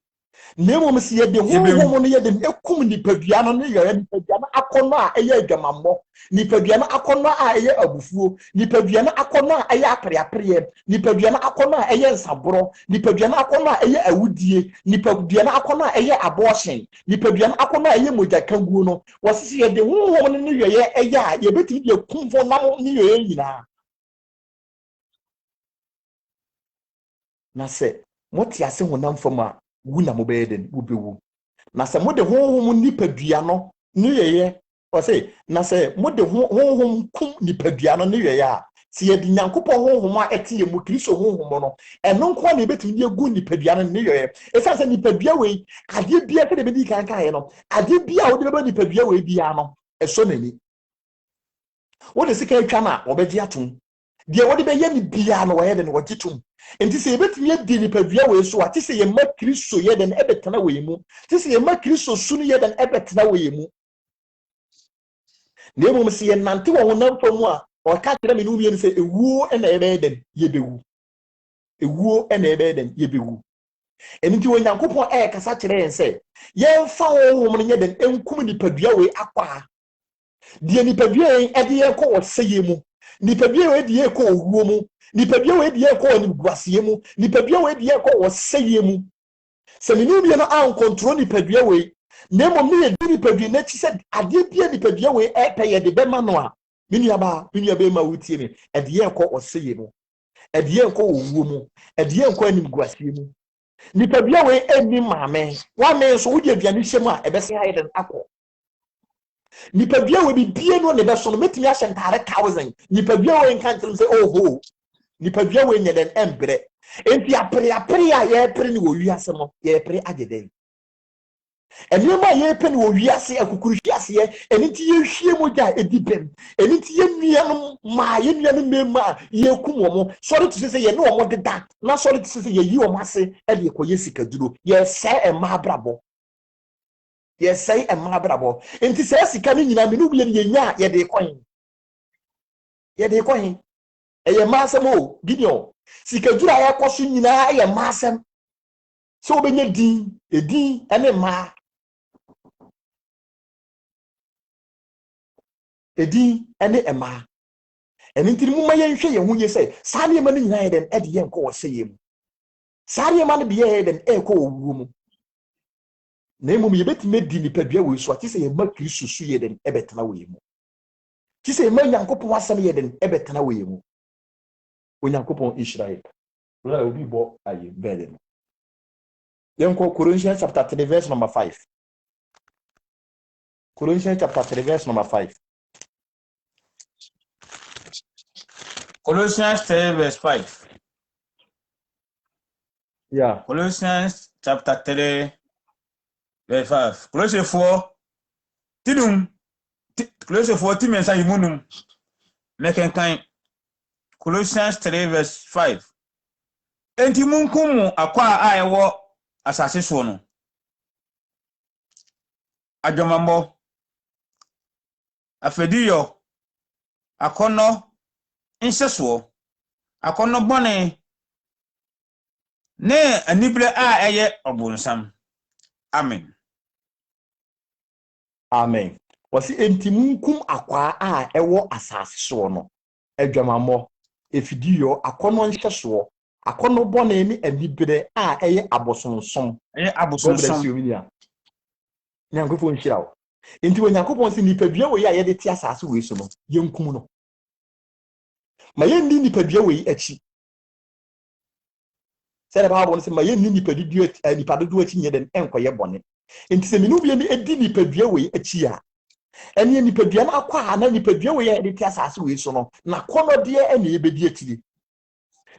Nemo si ye de honhom no ye dem ekum nipadua no ne ye nipadua no akono a eye adwamammo, nipadua no akono a eye abufuo, nipadua no akono a eye apreapre, nipadua no akono a eye nsaboro, nipadua no akono a eye awudie, nipadua no akono a eye abortion, nipadua no akono a eye mojakanguo no. Wase si ye de honhom no ne ye eye a ye beti de kumfo nam ne ye nyina. Na se moti ase honam fam a wu na mobeden ubewu na se mode honhom nipadua no ne yeye o se na se mode honhom kum nipadua no ne yeye a se ye di nyankopon honhom a etie mu Kristo honhom no eno nko na ebetumi de gu nipadua no ne yeye e se nipadua we ade bia se de bedi kan kan no ade bia wo de be nipadua we bia no eso nani wo de sika atwa na obeji atom de wo de be ye ni bia no wo ye de no gitum enti se ebetumi adi nipadua we so ati se ye ma Kristo ye den ebetena we mu ti se ye ma Kristo sunu ye den ebetena we mu ne mu se ye nante wo honam famu a o ka kire me nu bi se ewuo na ebe den ye bewu ewuo na ebe den ye bewu enti wo nyankopon kasa kire yen se ye mfa honhom no ye den enkum nipadua we akwa de nipadua yen ede ye ko wo seye mu nipadua we de ye ko owuo mu nipadua we de ye ko ni guasie mu nipadua we de ye ko wo seye mu se menu bi no an control nipadua we nemo me ye nipadua na ti se ade bia nipadua we peye de bema no a menuaba ma wutie me ede ye ko wo seye mu ede ye ko owuo mu ede ye ko ni guasie mu nipadua we eni maame wa me so wo de aduane hyem a ebese ha yeden akọ nipadua we bibie no ne beso no metimi ahye ntare 1000 nipadua we nka ntim se oho nipadua we nyeden embre enti apre a ye pre ni wo wiase no ye pre ageden enema ye pe ni wo wiase akukuru wiase ye enti ye hwie mogya edibem enti ye nua no ma ye nua no mema ye kum wo sorry to say ye no wo deda na sorry to say ye yi wo ase e de ko ye sikaduro ye se e ma brabo yes say e ma brabo enti se sika ni nyina me no bule ni nya ye de kwan e ye ma asem o gideon sika dura ya kwaso nyina ye ma asem so obenya din edin ene ma edin ene ema eni ntiri mu ma ye nhwe ye hu ye say saane ma ni nyina ye den e de ye nko wo sey mu saane ma ne de ye den e ko owu mu na emu ye betime di nipadua we so ati se ye ma Kristo su ye den e betena we mu ti se ye ma Nyankopon asem ye den e betena we mu Onyankopon Israel wala obi bo aye bele no yenko Colossians chapter 3 verse number 5 Colossians chapter 3 verse number 5 Colossians 3 verse 5 yeah Colossians chapter 3 verse 5 Colossians 4 tinum Colossians 4 timensa yimunum mekenkan Colossians 3 verse 5 enti munkum akwa a ewo asase so no adwamambo afediyo akono inseso akono bone ne anibre a eye obunsam amen Amen. Wasi enti munkum akwa a ewo asase so no. Adwamammo efidiyo akono nhyeso. Akono bone ni anibere a eye abosonsom. God bless you minia. Nyankopon hyirawo. Enti wo Nyankopon se nipadua we ya ye de ti asase we so no yenkum no. Ma yenni nipadua we achi. Say the Bible say ma yenni nipadodo achi nye den enkoye bone. Enti se minu bia ni edi nipadua we achi a. Eni nipadua na akwa na nipadua we ya de ti asase we so no. Na kono de ene ebedi achi.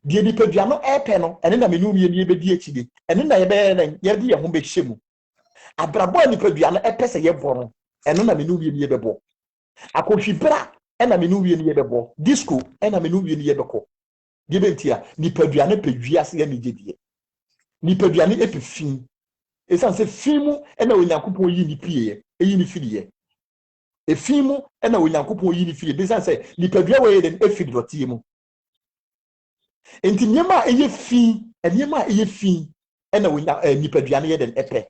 Die nipadua no epe no ene na menu bia ni ebedi achi de. Ene na ye be na ye de ye ho be hyemu. Abrabo nipadua no epe se ye bo no. Eno na menu bia ni ye bebo. Akohwibra ena menu bia ni ye bebo. Disco ena menu bia ni ye beko. Gebentia nipadua no pedua se ye ni gedie. Nipadua no epifin. Esan se fimu ena Onyankopon yi ni pie, eyi ni fidie. Efimu ena Onyankopon yi ni fidie. Besan se nipadua we den efidi dotie mu. Enti nyema eye fi, nyema eye fi ena nipadua no ye den epe.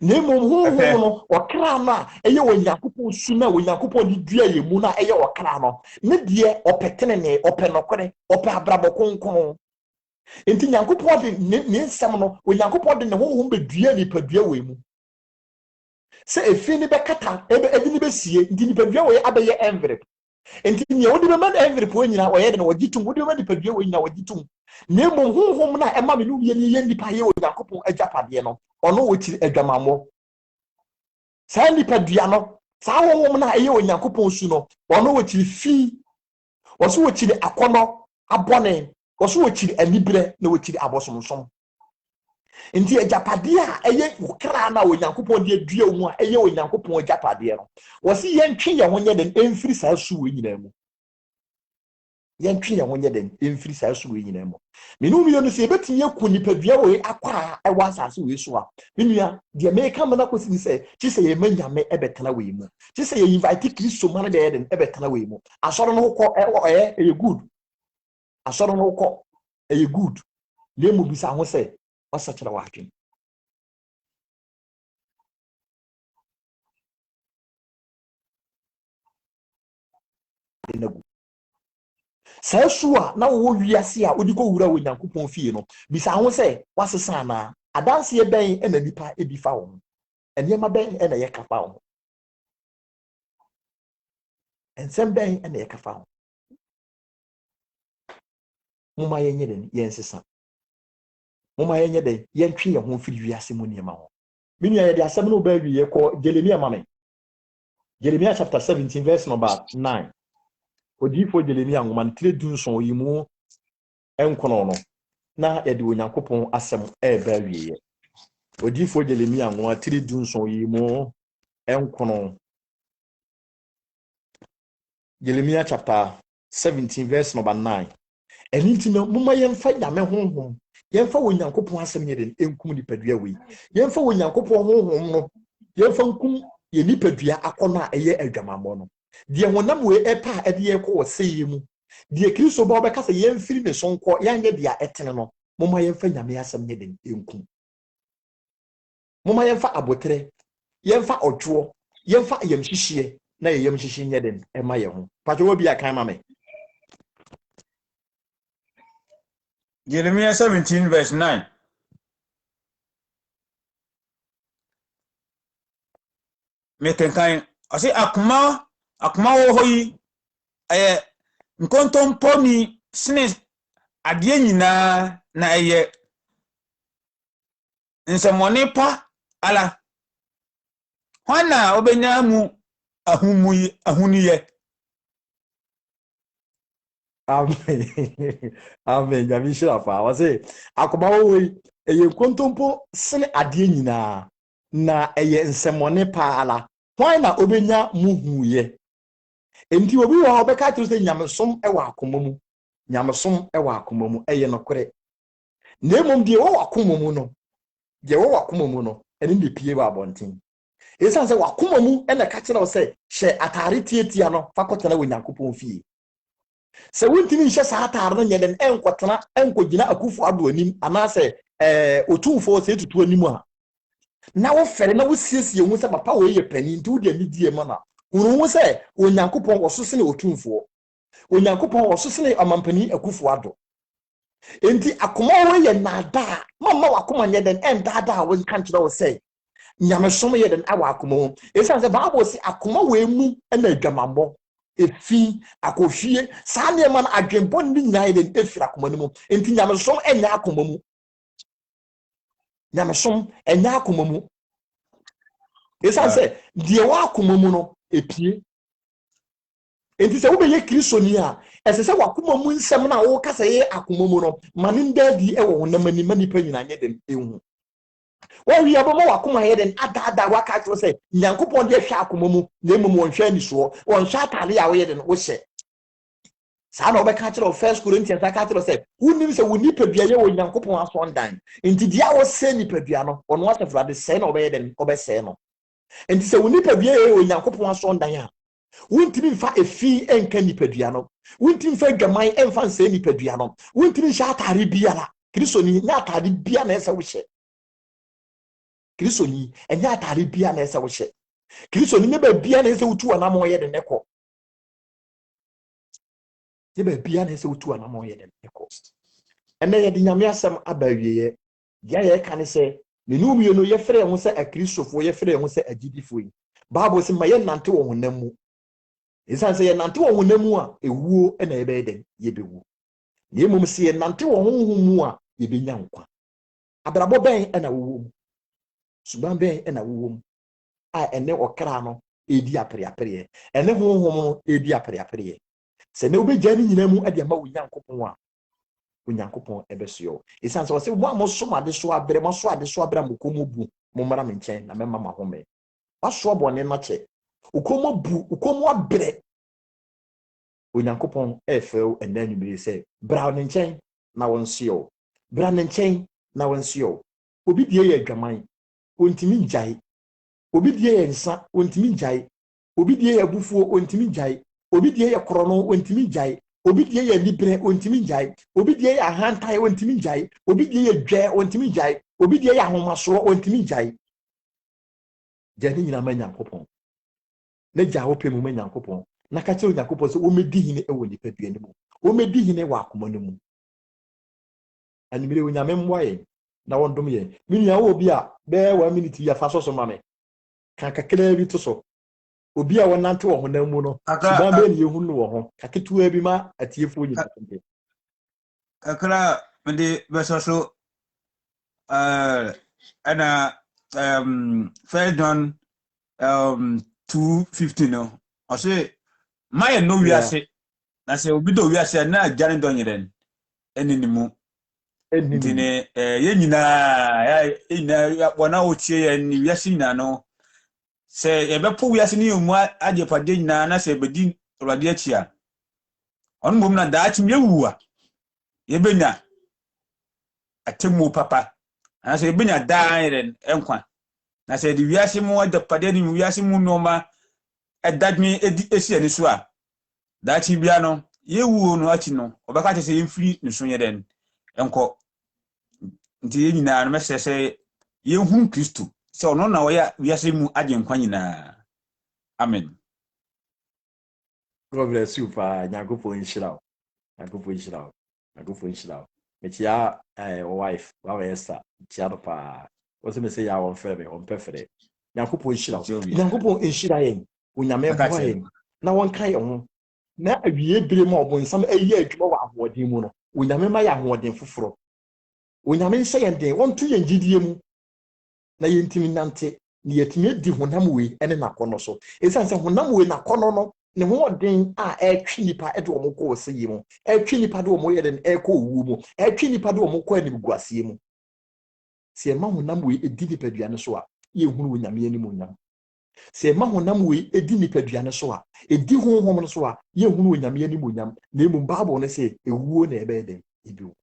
Nemo ho no okra na eye Onyankopon su na Onyankopon di dua ye mu na eye okra no ne die opetene ne openokore ope abrabo konkon enti Nyankopon de ne nsam no Onyankopon de ne ho be dua ni padua we mu se efi ni be kata edi ni be sie enti ni padua we abeye envelope enti ne wodi be man envelope we nyina oye de no wagitum wodi be man padua we nyina wagitum nemo ho na ema me no wie ni ye nipa ye Onyankopon agapade no ono woti adwamammo sa nipadua no sa wonwom na eye Onyankopon su no ono woti fi woso woti akono abone woso woti anibere na woti abosomsom nti agapade a eye wokra na Onyankopon de adua mu a eye Onyankopon agapade no wosi yentwe ye honye den emfiri sa su we nyina mu yentwe ye honye den emfiri sa su we nyina mu menu mi no se betinye ku nipadua we akwa ewa asase we so a menua de me ka mana kosi se chi se ye manyame ebetena we mu chi se ye invite Kristo man de den ebetena we mu asoro no ko e good asoro no ko e good le mu bisa ho se wasachira wa adwen enagu Sasua na wo wiase a odi ko wura wo Nyankopon fie no bisa ho se wasesa na adanse e ben ena nipa edifa wo enema ben ena ye kafa wo ensem ben ena ye kafa wo muma yenye den yensesa muma yenye den yentwe ye ho firi wiase mu niema ho minua ye de asem no ba wi ye ko Jeremia mame Jeremia chapter 17 verse number 9 Odifo Jeremia ngoman tire dunson yimu enkono no na ye de Onyankopon asem ba wi ye Odifo Jeremia ngoman tire dunson yimu enkono Jeremia chapter 17 verse number 9 Eninti no muma yemfa nyame honhom yemfa Onyankopon asem ye den enkum nipadua wi yemfa Onyankopon honhom no yemfa nkum ye nipadua akono a eye adwamammo no de wonam we epa ede ye ko woseye mu de Kristo ba obekasa yemfiri ne sonko yanye de a etene no muma yemfa nyame asem ye den enkum muma yemfa abotre yemfa odwo yemfa yemhihie na yemhihie nye den ema ye ho patwo bi akan ma me Jeremiah 17 verse 9. Mekenkan ase akuma wo hoyi nkontompo ni sine ade nyina na eye nsemone pa ala hwana obenya mu ahuniye Amen. Amen. Yamishira fa. Wase akoma wo eye nkontompo sene ade nyina na eye nsemone pa ala. Why na obenya muhuye? Enti obi wo obeka tru se nyamesom ewa akoma mu. Nyamesom ewa akoma mu eye nokore. Na emom de wo akoma mu no. De wo akoma mu no ene de pie ba abonten. Esan se wakoma mu ene ka kire wo se hye atare tietia no fakotena wo Nyankopon fie. Se wuntini hye sa atare no nyeden enkotena enkogina akufu ado anim anase otumfo se tutu anim a na wo fere na wo siesie hu se papa wo ye pani nti wo de ni die ma na hu se onyankopon wo so se ne otumfo onyankopon wo so se ne amampani akufo ado enti akoma wo ye nada mama wakoma nye den endada wo kan kire wo se nyamesom ye den awa akoma wo esan se bible se akoma wo emu na adwamambo efi akofie saa ne ma na adwembo ni nyae den efira akoma ni mu enti nyamesom enya akoma mu nyamesom enya akoma mu esan se die wa akoma mu no epie enti se wo be ye kristo ni a ese se wakoma mu nsem na wo kasa ye akoma mu no mane ndadi e wo namani mani pa nyina nye den ehu wo wi abo mo wakoma ye den adada waka tro se nyankopon de hwa akoma mu na emu won hwa ni so won hwa tale ya wo ye den wo hye saa na obeka kire 1 Corinthians aka kire se unim se woni padua ye wo nyankopon aso ndan enti dia wo se ni padua no ono wa sefrade se na obe ye den obe se no enti se woni padua ye wo nyankopon aso ndan a wuntimi mfa efi enka nipadua no wuntimi mfa dwaman emfa nse nipadua no wuntimi hya atare biara kristo ni nya atare bia na ese wo hye kristo ni enya atare bia na ese wo hye kristo ni meba bia na ese wutu ana mo ye de neko meba bia na ese wutu ana mo ye de neko ene ye de nyame asem abawiye dia ye ka ne se ne numie no ye frɛ ho se akristofo ye frɛ ho se agidifo yi bible se ma ye nante wo honam mu esan se ye nante wo honam mu a ewuo na ye be den ye bewu ne mum se ye nante wo honhom mu a ye be nya nkwa abrabo ben na wo mu suban ben na wo a ene okra no edi apre ene honhom no edi apre se ne obegya ni nyina mu ade ma wo nyankopon a onyankopon ebesio esan se wo se mo so ade so abre mo so ade so abra mo komo bu mo mara me nchen na mema ma home waso bone na che ukomo bu ukomo abre onyankopon efew enanumire se bra ne nchen na wonsio bra ne nchen na wonsio obi die ye adwaman ontimi njai obi die ye nsa ontimi njai obi die ye abufuo ontimi njai obi die ye krono ontimi njai obi die ye libre ontimi njai obi die ye ahantai ontimi njai obi die ye dwe ontimi njai obi die ye ahomaso ontimi njai jani nyina ma nyankopon na gya wo pemu ma nyankopon na ka kire nyankopon so wo medi hine e wo nipa dua ne mu wo medi hine wa akoma ne mu animire wo nyame mmoye na wondom ye minia wo obi a be 1 minute ya fa so ma me kan kakra bi to so obi a wonante wo honam mu no suban be ne yehu no wo ho kaketua bi ma atiefo nyina tempe kakra mede beso ana 1 John 2:15 no o say my no wi ase na say obi do wi ase na agane do nyeren eninimu ntine ye nyina ya wona ochie ya ni wi ase nyina no say ye bepo wi ase ni mu agepade nyina na say bedi rode achia on mum na da achim yewua ye benya atemu papa na say benya da nyeren enkwa na say di wi ase mu agepade ni wi ase mu noma edadmi edi esi ani so a dachi bia no yewu no achi no obaka che se yemfiri nso ye den enko nti ye nyina no mesese yehu Kristo se ono na wo ya wiase mu agenkwa nyina amen. God bless you pa nyankopon nshirawo mechia wife wa Esther chia pa wo se me se ya won fere on pefere nyankopon nshira yen unyame boye na won kan ho na awie bire ma obonsam ayi adwuma wa ahoden mu no unyame ma ya ahoden foforo unyame nse yenden won tu yen gidie mu na yentimi nante ni yetimi di honam we ene nakono so esan se honam we nakono no ne hoden a etwi nipa ede omo ko se yi mu etwi nipa de omo ye den eko wu mu etwi nipa de omo ko ani guasie mu se ma honam we edi nipa duane so a ye hunu unyame ani mu nyam se ma honam we edi nipaduane so a edi honhom no so a ye hunu onyame ani monyam na emu bible ne se ewuo na ebe den ebiwo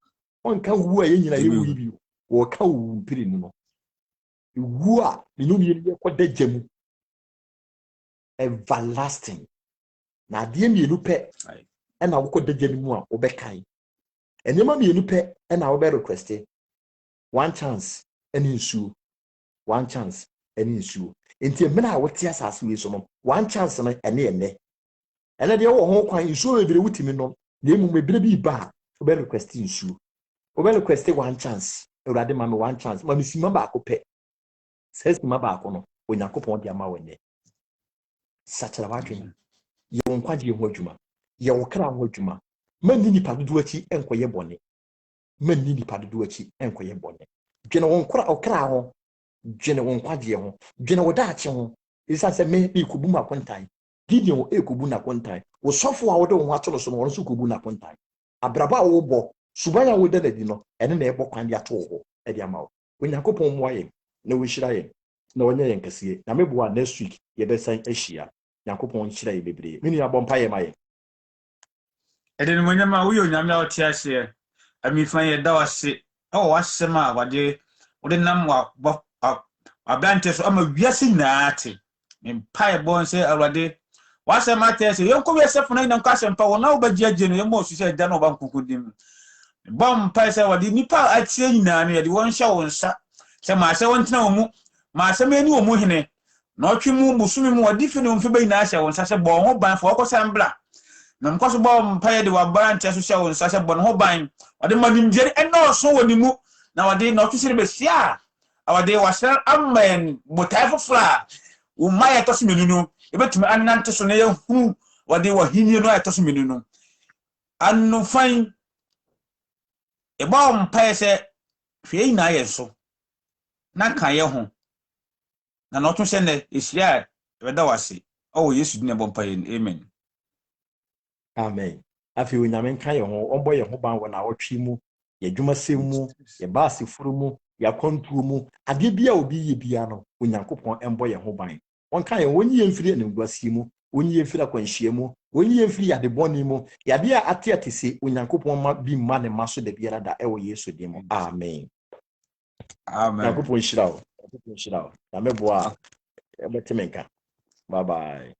onka wuo a ye nyina ye wu bi wo ka wu mpiri no ewuo a ne no ye koda gyamu everlasting na de mienu pe na wo koda gyamu mu a wo bekan enema mienu pe na wo be request one chance ene nsuo one chance any issue enti me na wote asase we so no one chance no ene de wo ho kwan issue ebere wutimi no na emu ebere bi ba obe request issue obe request one chance urade ma me one chance ma misima ba akopɛ says ma ba akono Onyankopɔn de ama wene sachara wadwene ye wo nkwaje ho adwuma ye wo kra ho adwuma manni nipa dodo achi enkoye bɔne manni nipa dodo achi enkoye bɔne dwene wo okra ho dwene wo nkwaje ho dwene wo daache ho isa se me ikubu ma kontan Gideon ekubu na kontan wo sofo a wo de wo atolo so no wo so kubu na kontan abraba wo bɔ subanya wo de di no ene na ebo kwan dia to ho e dia ma wo Onyankopɔn mo aye na wo hira ye na wonye yen kase na meboa next week ye be san ahia Nyankopɔn hira ye bebre mini abɔ mpa ye ma ye Eden mo nyama wo yo nyama o ti ase ami fan ye da wase o wasema wade wo de nam wa abrante so ama wiase naate mpa ye bon se awade wasema tese yonko wiase funa na nkase mpa wo na wo bagiagie no yemo su se da no ba nkukudim bom pa se wade nipa atie nyina no ye de won hya won sa se ma se won tena wo mu ma se me ni wo mu hene na otwe mu busumi mu wadi fi no mfe be nyina hya won sa se bo ho ban fo ko sambla na mkoso bom pa ye de wa barante so hya won sa se bo no ho ban wade manimjeri eno so woni mu na wade na otwe sire be sia awade wasra amen botai fofra wo maye to semenu no ebetumi anante so na ye hu wade wa hinye no ato semenu no anu fan e bom pa ye se hwe na ye so na kan ye ho na no to se ne esria ebeda wase o Yesu din e bom pa ye amen amen afi Onyame kan ye ho ombo ye ho ban wo na wotwe mu ye dwuma sem mu ye baase furu mu ya kontuo mu ade bia obi ye bia no Onyankopɔn embo ye ho ban won kan ye wonyi ye mfiri enengwase mu wonyi ye mfiri akwanhia mu wonyi ye mfiri yade bɔne mu yade a ate se Onyankopɔn ma bi ma ne maso da biara da ewo Yesu din mu amen Onyankopɔn hyira wo na meboa ebetemenka bye bye